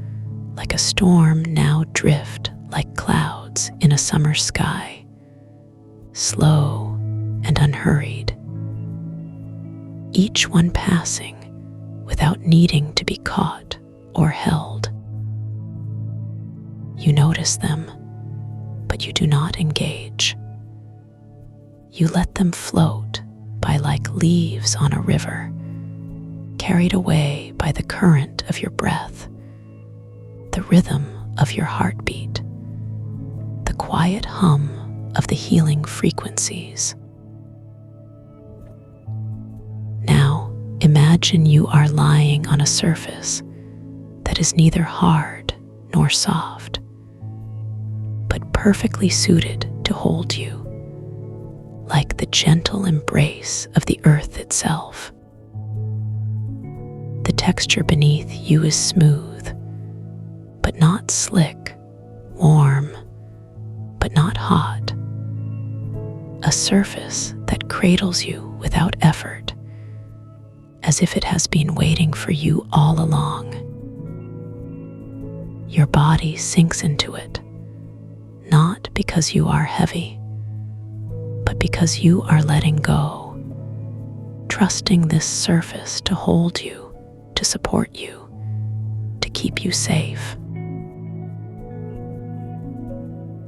like a storm now drift like clouds in a summer sky, slow and unhurried, each one passing without needing to be caught or held. You notice them, but you do not engage. You let them float by like leaves on a river, carried away by the current of your breath, the rhythm of your heartbeat, the quiet hum of the healing frequencies. Now, imagine you are lying on a surface that is neither hard nor soft, but perfectly suited to hold you, like the gentle embrace of the earth itself. The texture beneath you is smooth, but not slick, warm, but not hot. A surface that cradles you without effort, as if it has been waiting for you all along. Your body sinks into it, not because you are heavy, but because you are letting go, trusting this surface to hold you, to support you, to keep you safe.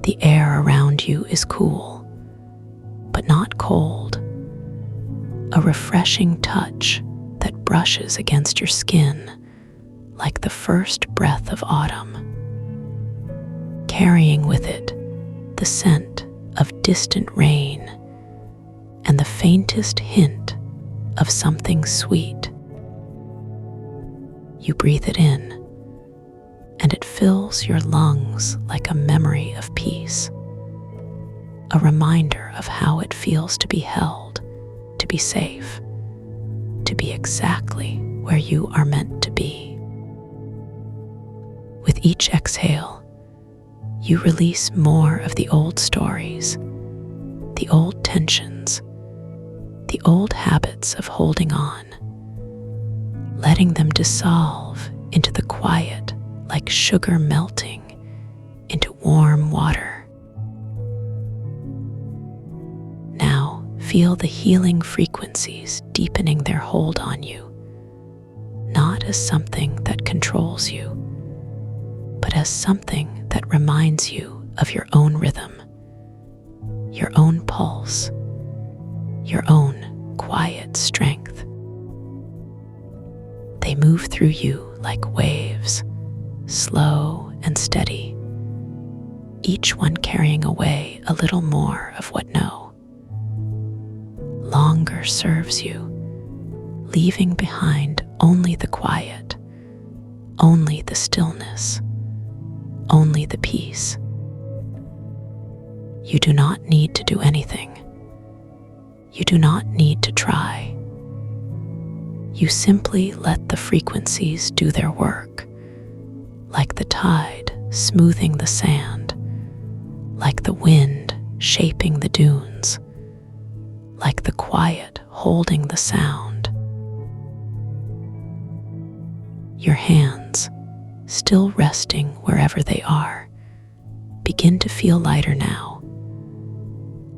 The air around you is cool, but not cold. A refreshing touch that brushes against your skin like the first breath of autumn, carrying with it the scent of distant rain and the faintest hint of something sweet. You breathe it in, and it fills your lungs like a memory of peace, a reminder of how it feels to be held, to be safe, to be exactly where you are meant to be. With each exhale, you release more of the old stories, the old tensions, the old habits of holding on, letting them dissolve into the quiet like sugar melting into warm water. Now feel the healing frequencies deepening their hold on you, not as something that controls you, but as something that reminds you of your own rhythm, your own pulse, your own quiet strength. They move through you like waves, slow and steady, each one carrying away a little more of what no longer serves you, leaving behind only the quiet, only the stillness, only the peace. You do not need to do anything. You do not need to try. You simply let the frequencies do their work, like the tide smoothing the sand, like the wind shaping the dunes, like the quiet holding the sound. Your hands, still resting wherever they are, begin to feel lighter now,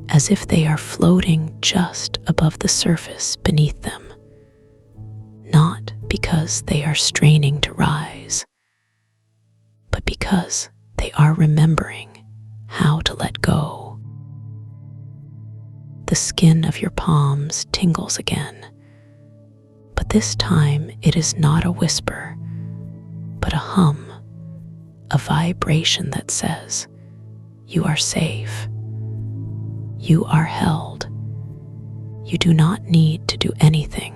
as if they are floating just above the surface beneath them, not because they are straining to rise, but because they are remembering how to let go. The skin of your palms tingles again, but this time it is not a whisper, but a hum, a vibration that says, "You are safe. You are held. You do not need to do anything."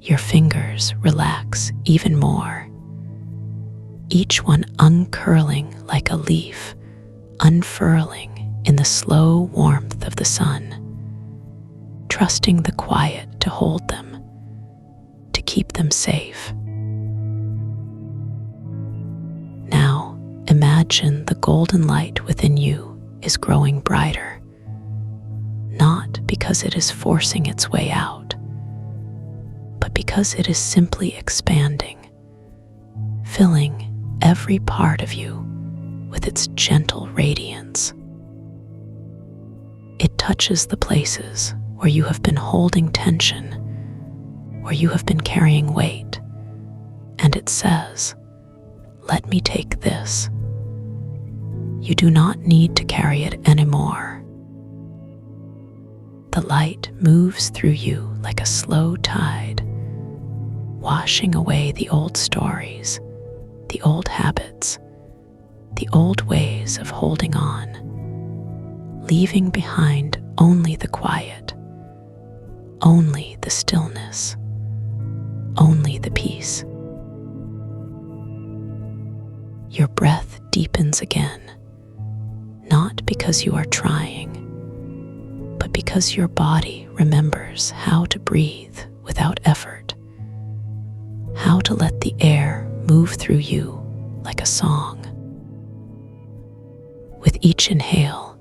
Your fingers relax even more, each one uncurling like a leaf, unfurling in the slow warmth of the sun, trusting the quiet to hold them, to keep them safe. Now, imagine the golden light within you is growing brighter, not because it is forcing its way out, but because it is simply expanding, filling every part of you with its gentle radiance. It touches the places where you have been holding tension, where you have been carrying weight, and it says, "Let me take this." You do not need to carry it anymore. The light moves through you like a slow tide, washing away the old stories, the old habits, the old ways of holding on, leaving behind only the quiet, only the stillness, only the peace. Your breath deepens again, not because you are trying, but because your body remembers how to breathe without effort, how to let the air move through you like a song. With each inhale,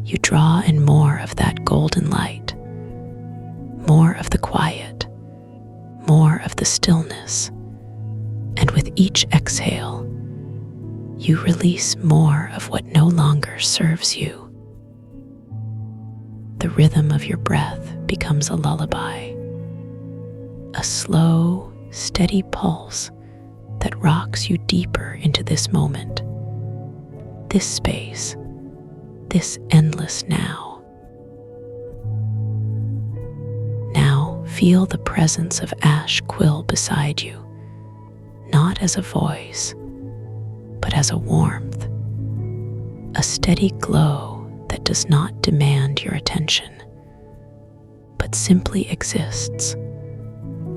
you draw in more of that golden light, more of the quiet, more of the stillness, and with each exhale, you release more of what no longer serves you. The rhythm of your breath becomes a lullaby, a slow, steady pulse that rocks you deeper into this moment, this space, this endless now. Now feel the presence of ash quill beside you, not as a voice, but as a warmth, a steady glow that does not demand your attention, but simply exists,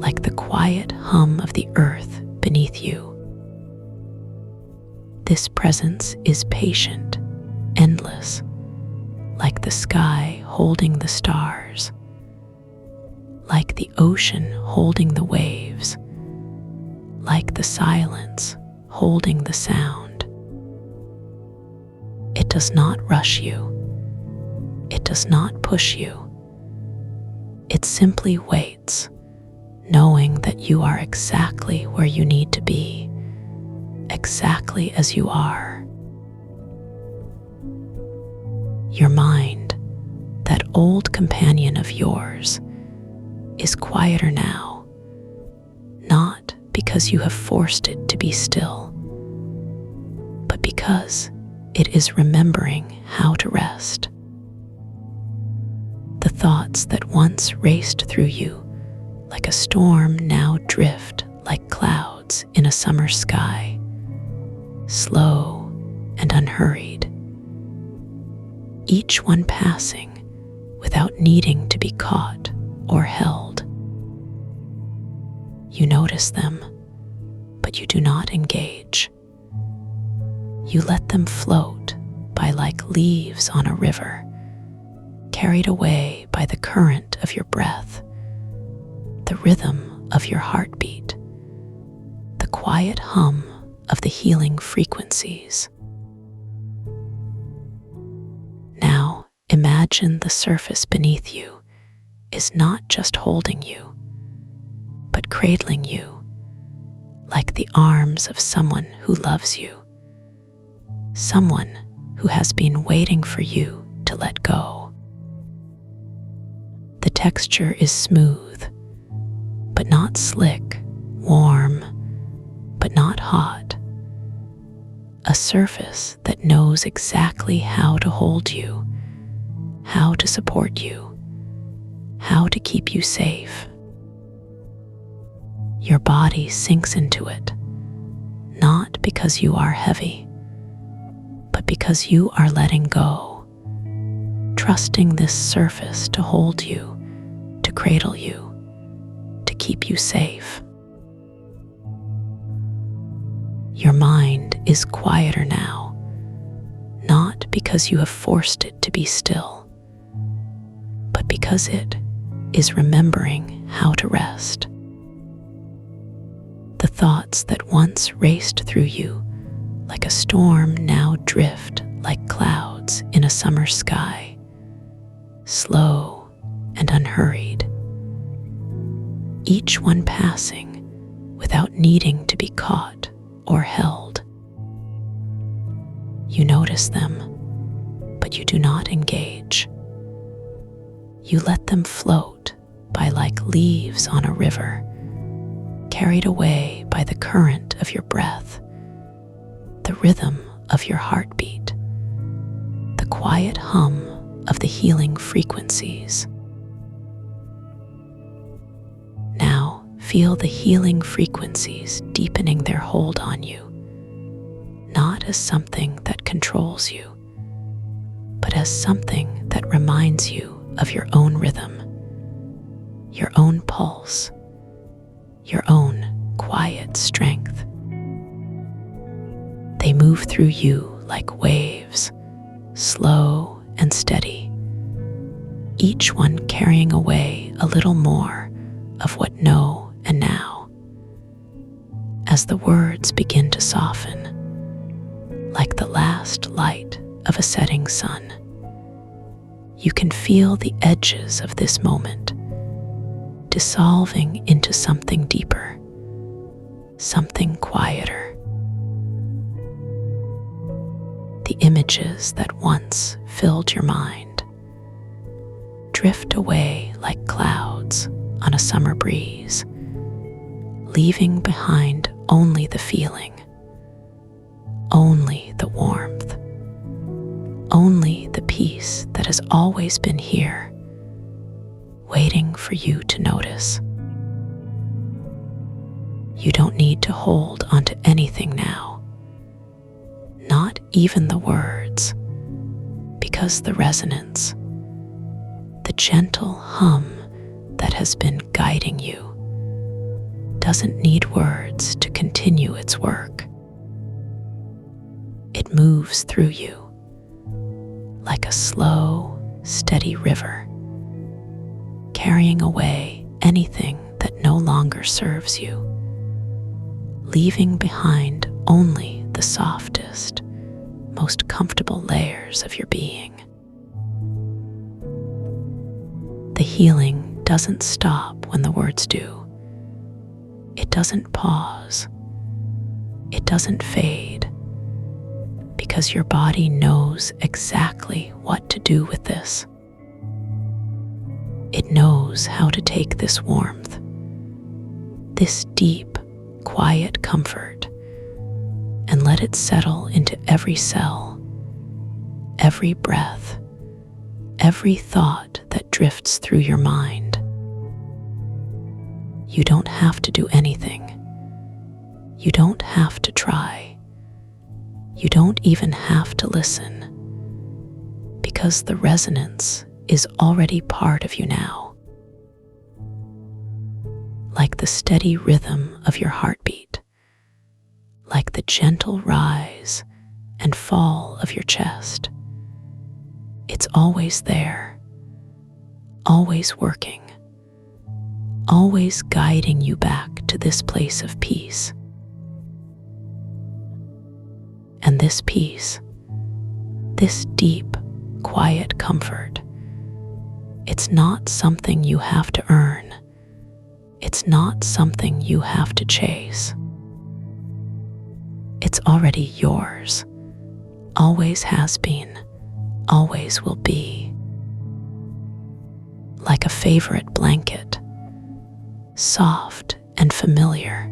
like the quiet hum of the earth beneath you. This presence is patient, endless, like the sky holding the stars, like the ocean holding the waves, like the silence holding the sound. It does not rush you. It does not push you. It simply waits, knowing that you are exactly where you need to be, exactly as you are. Your mind, that old companion of yours, is quieter now, not because you have forced it to be still, but because it is remembering how to rest. The thoughts that once raced through you like a storm now drift like clouds in a summer sky, slow and unhurried, each one passing without needing to be caught or held. You notice them, but you do not engage. You let them float by like leaves on a river, carried away by the current of your breath, the rhythm of your heartbeat, the quiet hum of the healing frequencies. Now imagine the surface beneath you is not just holding you, but cradling you, like the arms of someone who loves you, someone who has been waiting for you to let go. The texture is smooth, but not slick, warm, but not hot. A surface that knows exactly how to hold you, how to support you, how to keep you safe. Your body sinks into it, not because you are heavy, but because you are letting go, trusting this surface to hold you, to cradle you, to keep you safe. Your mind is quieter now, not because you have forced it to be still, but because it is remembering how to rest. The thoughts that once raced through you like a storm now drift like clouds in a summer sky, slow and unhurried, each one passing without needing to be caught or held. You notice them, but you do not engage. You let them float by like leaves on a river, carried away by the current of your breath, the rhythm of your heartbeat, the quiet hum of the healing frequencies. Now feel the healing frequencies deepening their hold on you, not as something that controls you, but as something that reminds you of your own rhythm, your own pulse, your own quiet strength. They move through you like waves, slow and steady, each one carrying away a little more of what no and now. As the words begin to soften, like the last light of a setting sun, you can feel the edges of this moment dissolving into something deeper, something quieter. The images that once filled your mind drift away like clouds on a summer breeze, leaving behind only the feeling, only the warmth, only the peace that has always been here, waiting for you to notice. You don't need to hold onto anything now, not even the words, because the resonance, the gentle hum that has been guiding you, doesn't need words to continue its work. It moves through you like a slow, steady river, carrying away anything that no longer serves you, leaving behind only the softest, most comfortable layers of your being. The healing doesn't stop when the words do. It doesn't pause. It doesn't fade, because your body knows exactly what to do with this. It knows how to take this warmth, this deep, quiet comfort, and let it settle into every cell, every breath, every thought that drifts through your mind. You don't have to do anything. You don't have to try. You don't even have to listen, because the resonance is already part of you now. Like the steady rhythm of your heartbeat, like the gentle rise and fall of your chest. It's always there, always working, always guiding you back to this place of peace. And this peace, this deep, quiet comfort, it's not something you have to earn. It's not something you have to chase. It's already yours, always has been, always will be. Like a favorite blanket, soft and familiar,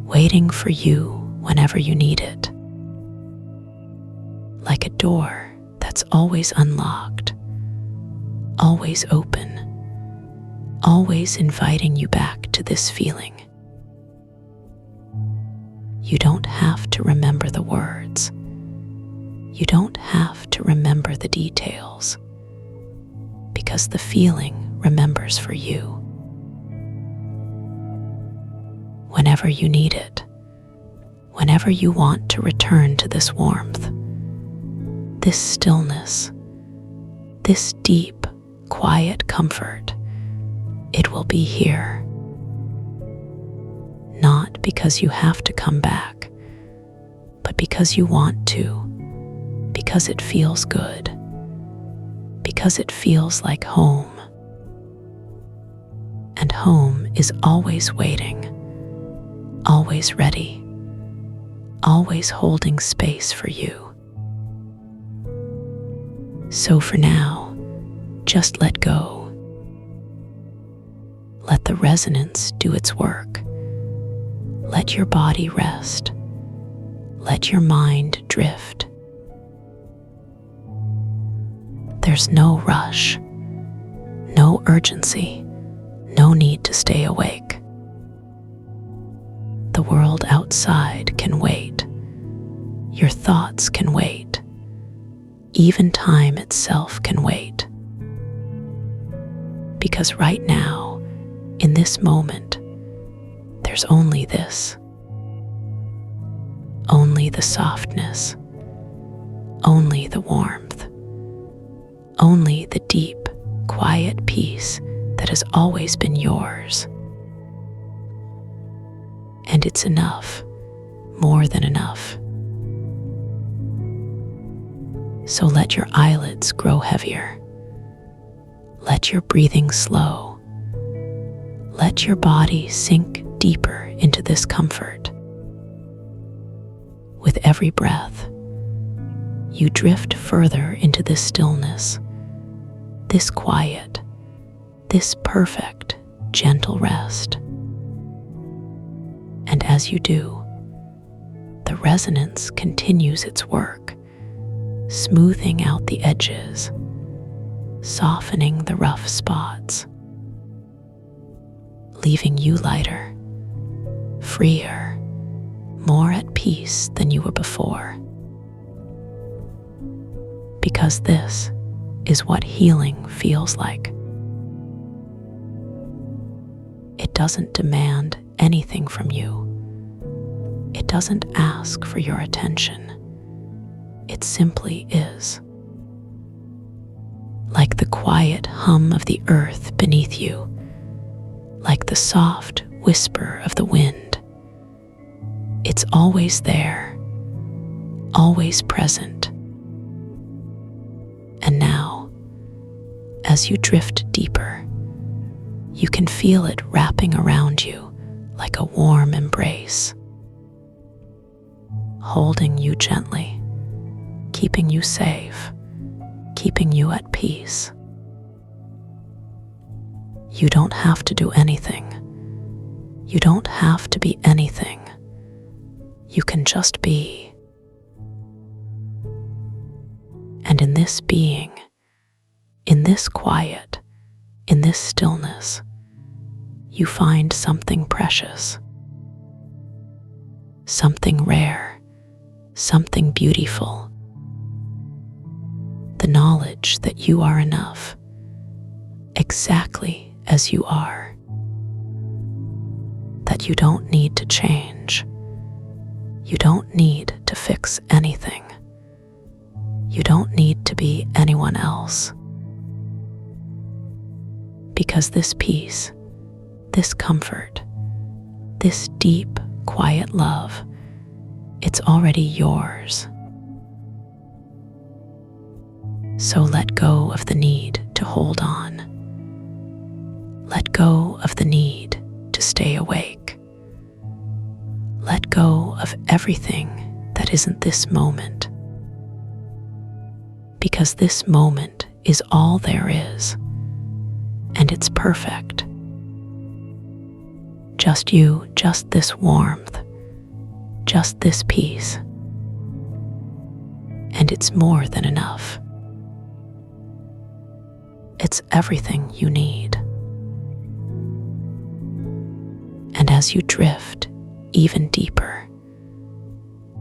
waiting for you whenever you need it. Like a door that's always unlocked, always open, always inviting you back to this feeling. You don't have to remember the words. You don't have to remember the details, because the feeling remembers for you. whenever you need it, whenever you want to return to this warmth, this stillness, this deep, quiet comfort. It will be here. Not because you have to come back, but because you want to, because it feels good, because it feels like home. And home is always waiting, always ready, always holding space for you. So for now, just let go. Let the resonance do its work. Let your body rest. Let your mind drift. There's no rush, no urgency, no need to stay awake. The world outside can wait. Your thoughts can wait. Even time itself can wait. Because right now, in this moment, there's only this. Only the softness. Only the warmth. Only the deep, quiet peace that has always been yours. And it's enough, more than enough. So let your eyelids grow heavier. Let your breathing slow. Let your body sink deeper into this comfort. With every breath, you drift further into this stillness, this quiet, this perfect, gentle rest. And as you do, the resonance continues its work, smoothing out the edges, softening the rough spots, leaving you lighter, freer, more at peace than you were before. Because this is what healing feels like. It doesn't demand anything from you. It doesn't ask for your attention. It simply is. Like the quiet hum of the earth beneath you, like the soft whisper of the wind. It's always there, always present. And now, as you drift deeper, you can feel it wrapping around you like a warm embrace, holding you gently, keeping you safe, keeping you at peace. You don't have to do anything. You don't have to be anything. You can just be. And in this being, in this quiet, in this stillness, you find something precious, something rare, something beautiful. The knowledge that you are enough, exactly as you are. That you don't need to change. You don't need to fix anything. You don't need to be anyone else. Because this peace, this comfort, this deep, quiet love, it's already yours. So let go of the need to hold on. Let go of the need to stay awake. Let go of everything that isn't this moment. Because this moment is all there is, and it's perfect. Just you, just this warmth, just this peace. And it's more than enough. It's everything you need. And as you drift even deeper,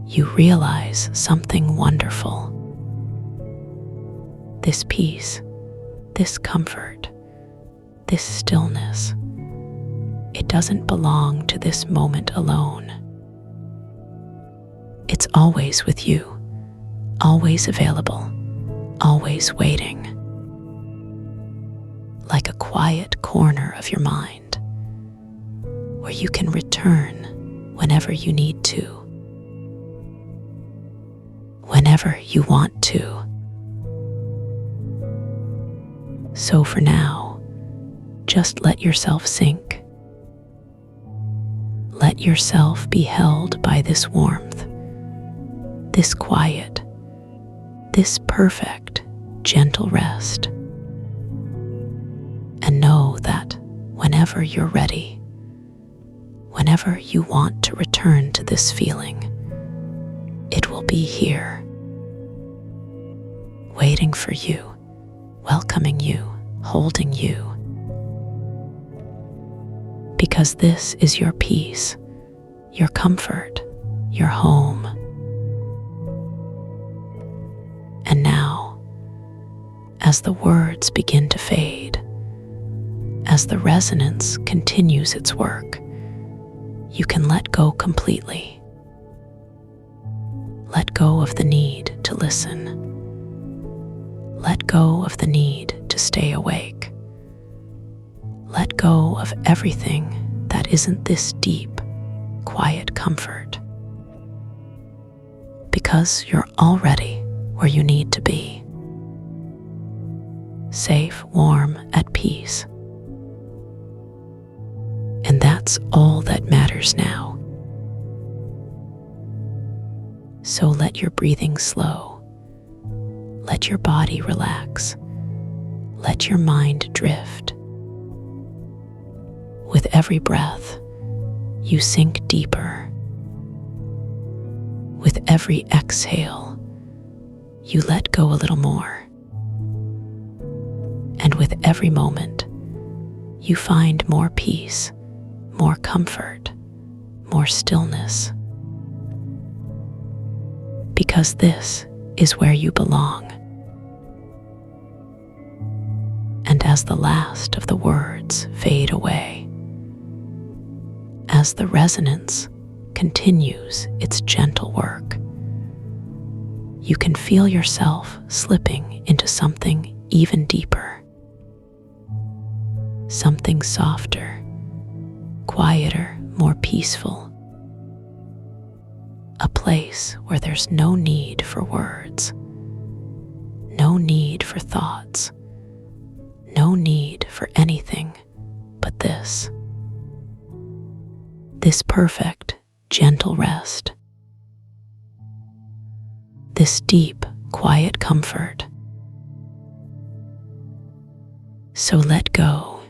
you realize something wonderful. This peace, this comfort, this stillness, it doesn't belong to this moment alone. It's always with you, always available, always waiting. Like a quiet corner of your mind where you can return whenever you need to, whenever you want to. So for now, just let yourself sink. Let yourself be held by this warmth, this quiet, this perfect, gentle rest. And know that whenever you're ready, whenever you want to return to this feeling, it will be here, waiting for you, welcoming you, holding you. Because this is your peace, your comfort, your home. And now, as the words begin to fade, as the resonance continues its work, you can let go completely. Let go of the need to listen. Let go of the need to stay awake. Let go of everything that isn't this deep, quiet comfort. Because you're already where you need to be. Safe, warm, at peace. And that's all that matters now. So let your breathing slow. Let your body relax. Let your mind drift. With every breath, you sink deeper. With every exhale, you let go a little more. And with every moment, you find more peace, more comfort, more stillness. Because this is where you belong. And as the last of the words fade away, as the resonance continues its gentle work, you can feel yourself slipping into something even deeper, something softer, quieter, more peaceful, a place where there's no need for words, no need for thoughts, no need for anything but this perfect, gentle rest, this deep, quiet comfort. So let go.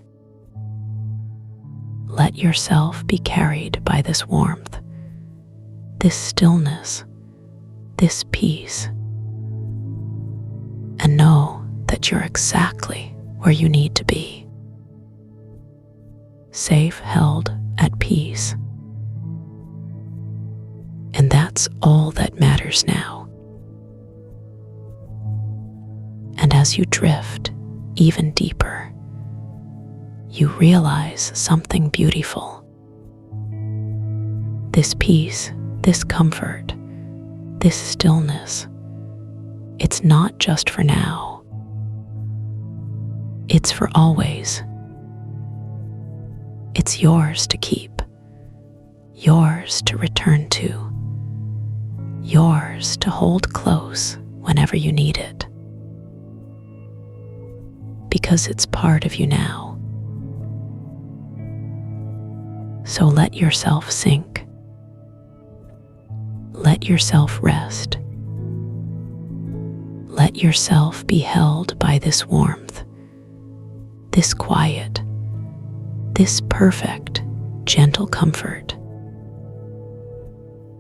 Let yourself be carried by this warmth, this stillness, this peace, and know that you're exactly where you need to be. Safe, held, at peace. And that's all that matters now. And as you drift even deeper, you realize something beautiful. This peace, this comfort, this stillness, it's not just for now. It's for always. It's yours to keep, yours to return to, yours to hold close whenever you need it. Because it's part of you now. So let yourself sink. Let yourself rest. Let yourself be held by this warmth, this quiet, this perfect, gentle comfort.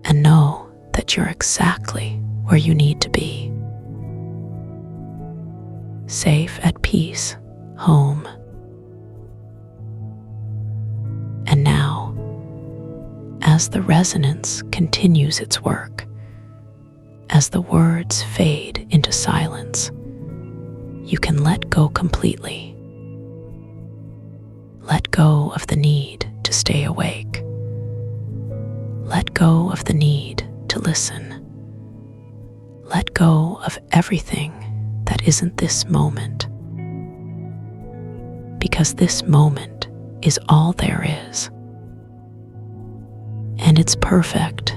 And know that you're exactly where you need to be. Safe, at peace, home. And now, as the resonance continues its work, as the words fade into silence, you can let go completely. Let go of the need to stay awake. Let go of the need to listen. Let go of everything that isn't this moment. Because this moment is all there is. And it's perfect.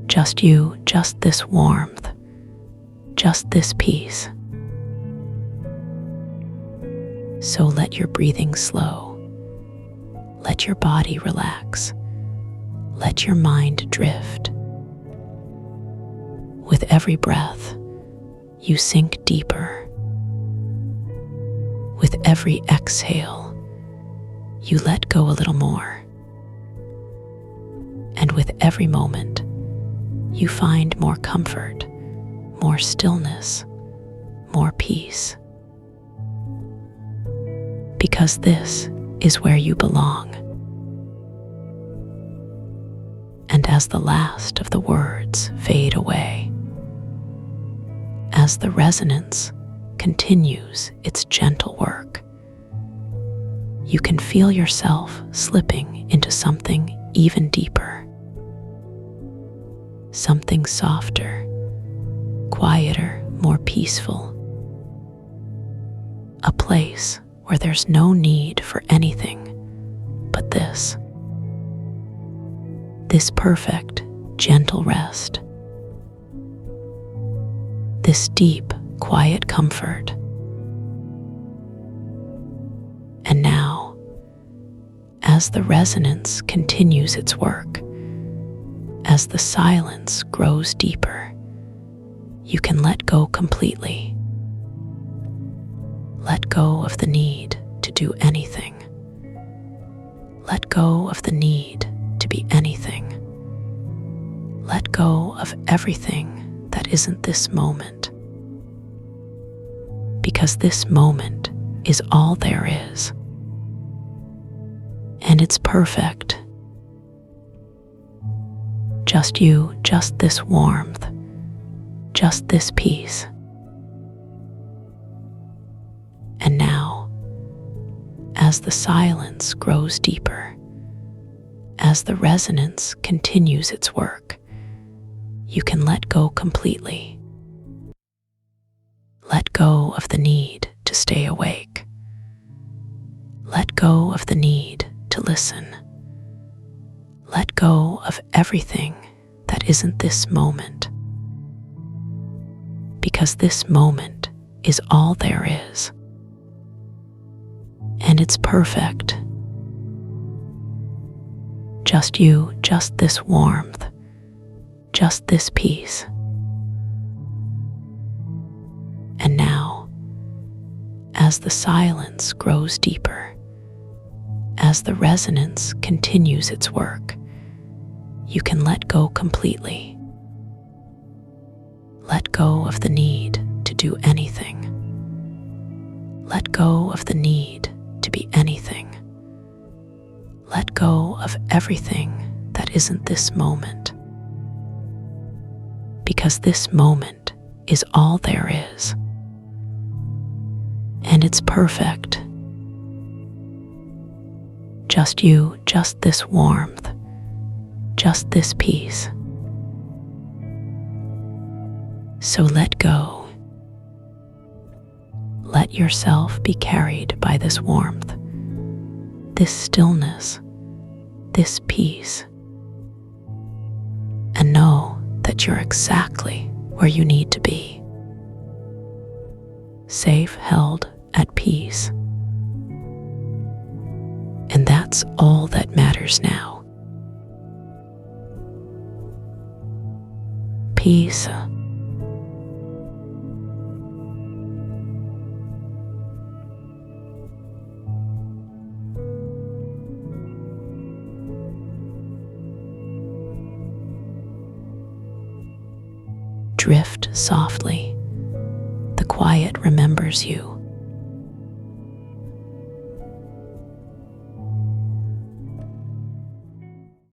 Just you, just this warmth, just this peace. So let your breathing slow. Let your body relax. Let your mind drift. With every breath, you sink deeper. With every exhale, you let go a little more. And with every moment, you find more comfort, more stillness, more peace. Because this is where you belong. And as the last of the words fade away, as the resonance continues its gentle work, you can feel yourself slipping into something even deeper, something softer, quieter, more peaceful, a place where there's no need for anything but this perfect, gentle rest, this deep, quiet comfort. And now, as the resonance continues its work, as the silence grows deeper, you can let go completely. Let go of the need to do anything. Let go of the need to be anything. Let go of everything that isn't this moment. Because this moment is all there is. And it's perfect. Just you, just this warmth, just this peace. And now, as the silence grows deeper, as the resonance continues its work, you can let go completely. Let go of the need to stay awake. Let go of the need to listen. Let go of everything that isn't this moment. Because this moment is all there is. And it's perfect. Just you, just this warmth, just this peace. And now, as the silence grows deeper, as the resonance continues its work, you can let go completely. Let go of the need to do anything. Let go of the need to be anything. Let go of everything that isn't this moment. Because this moment is all there is. And it's perfect. Just you, just this warmth, just this peace. So let go. Let yourself be carried by this warmth, this stillness, this peace. And know that you're exactly where you need to be. Safe, held, at peace. And that's all that matters now. Peace. Drift softly. The quiet remembers you.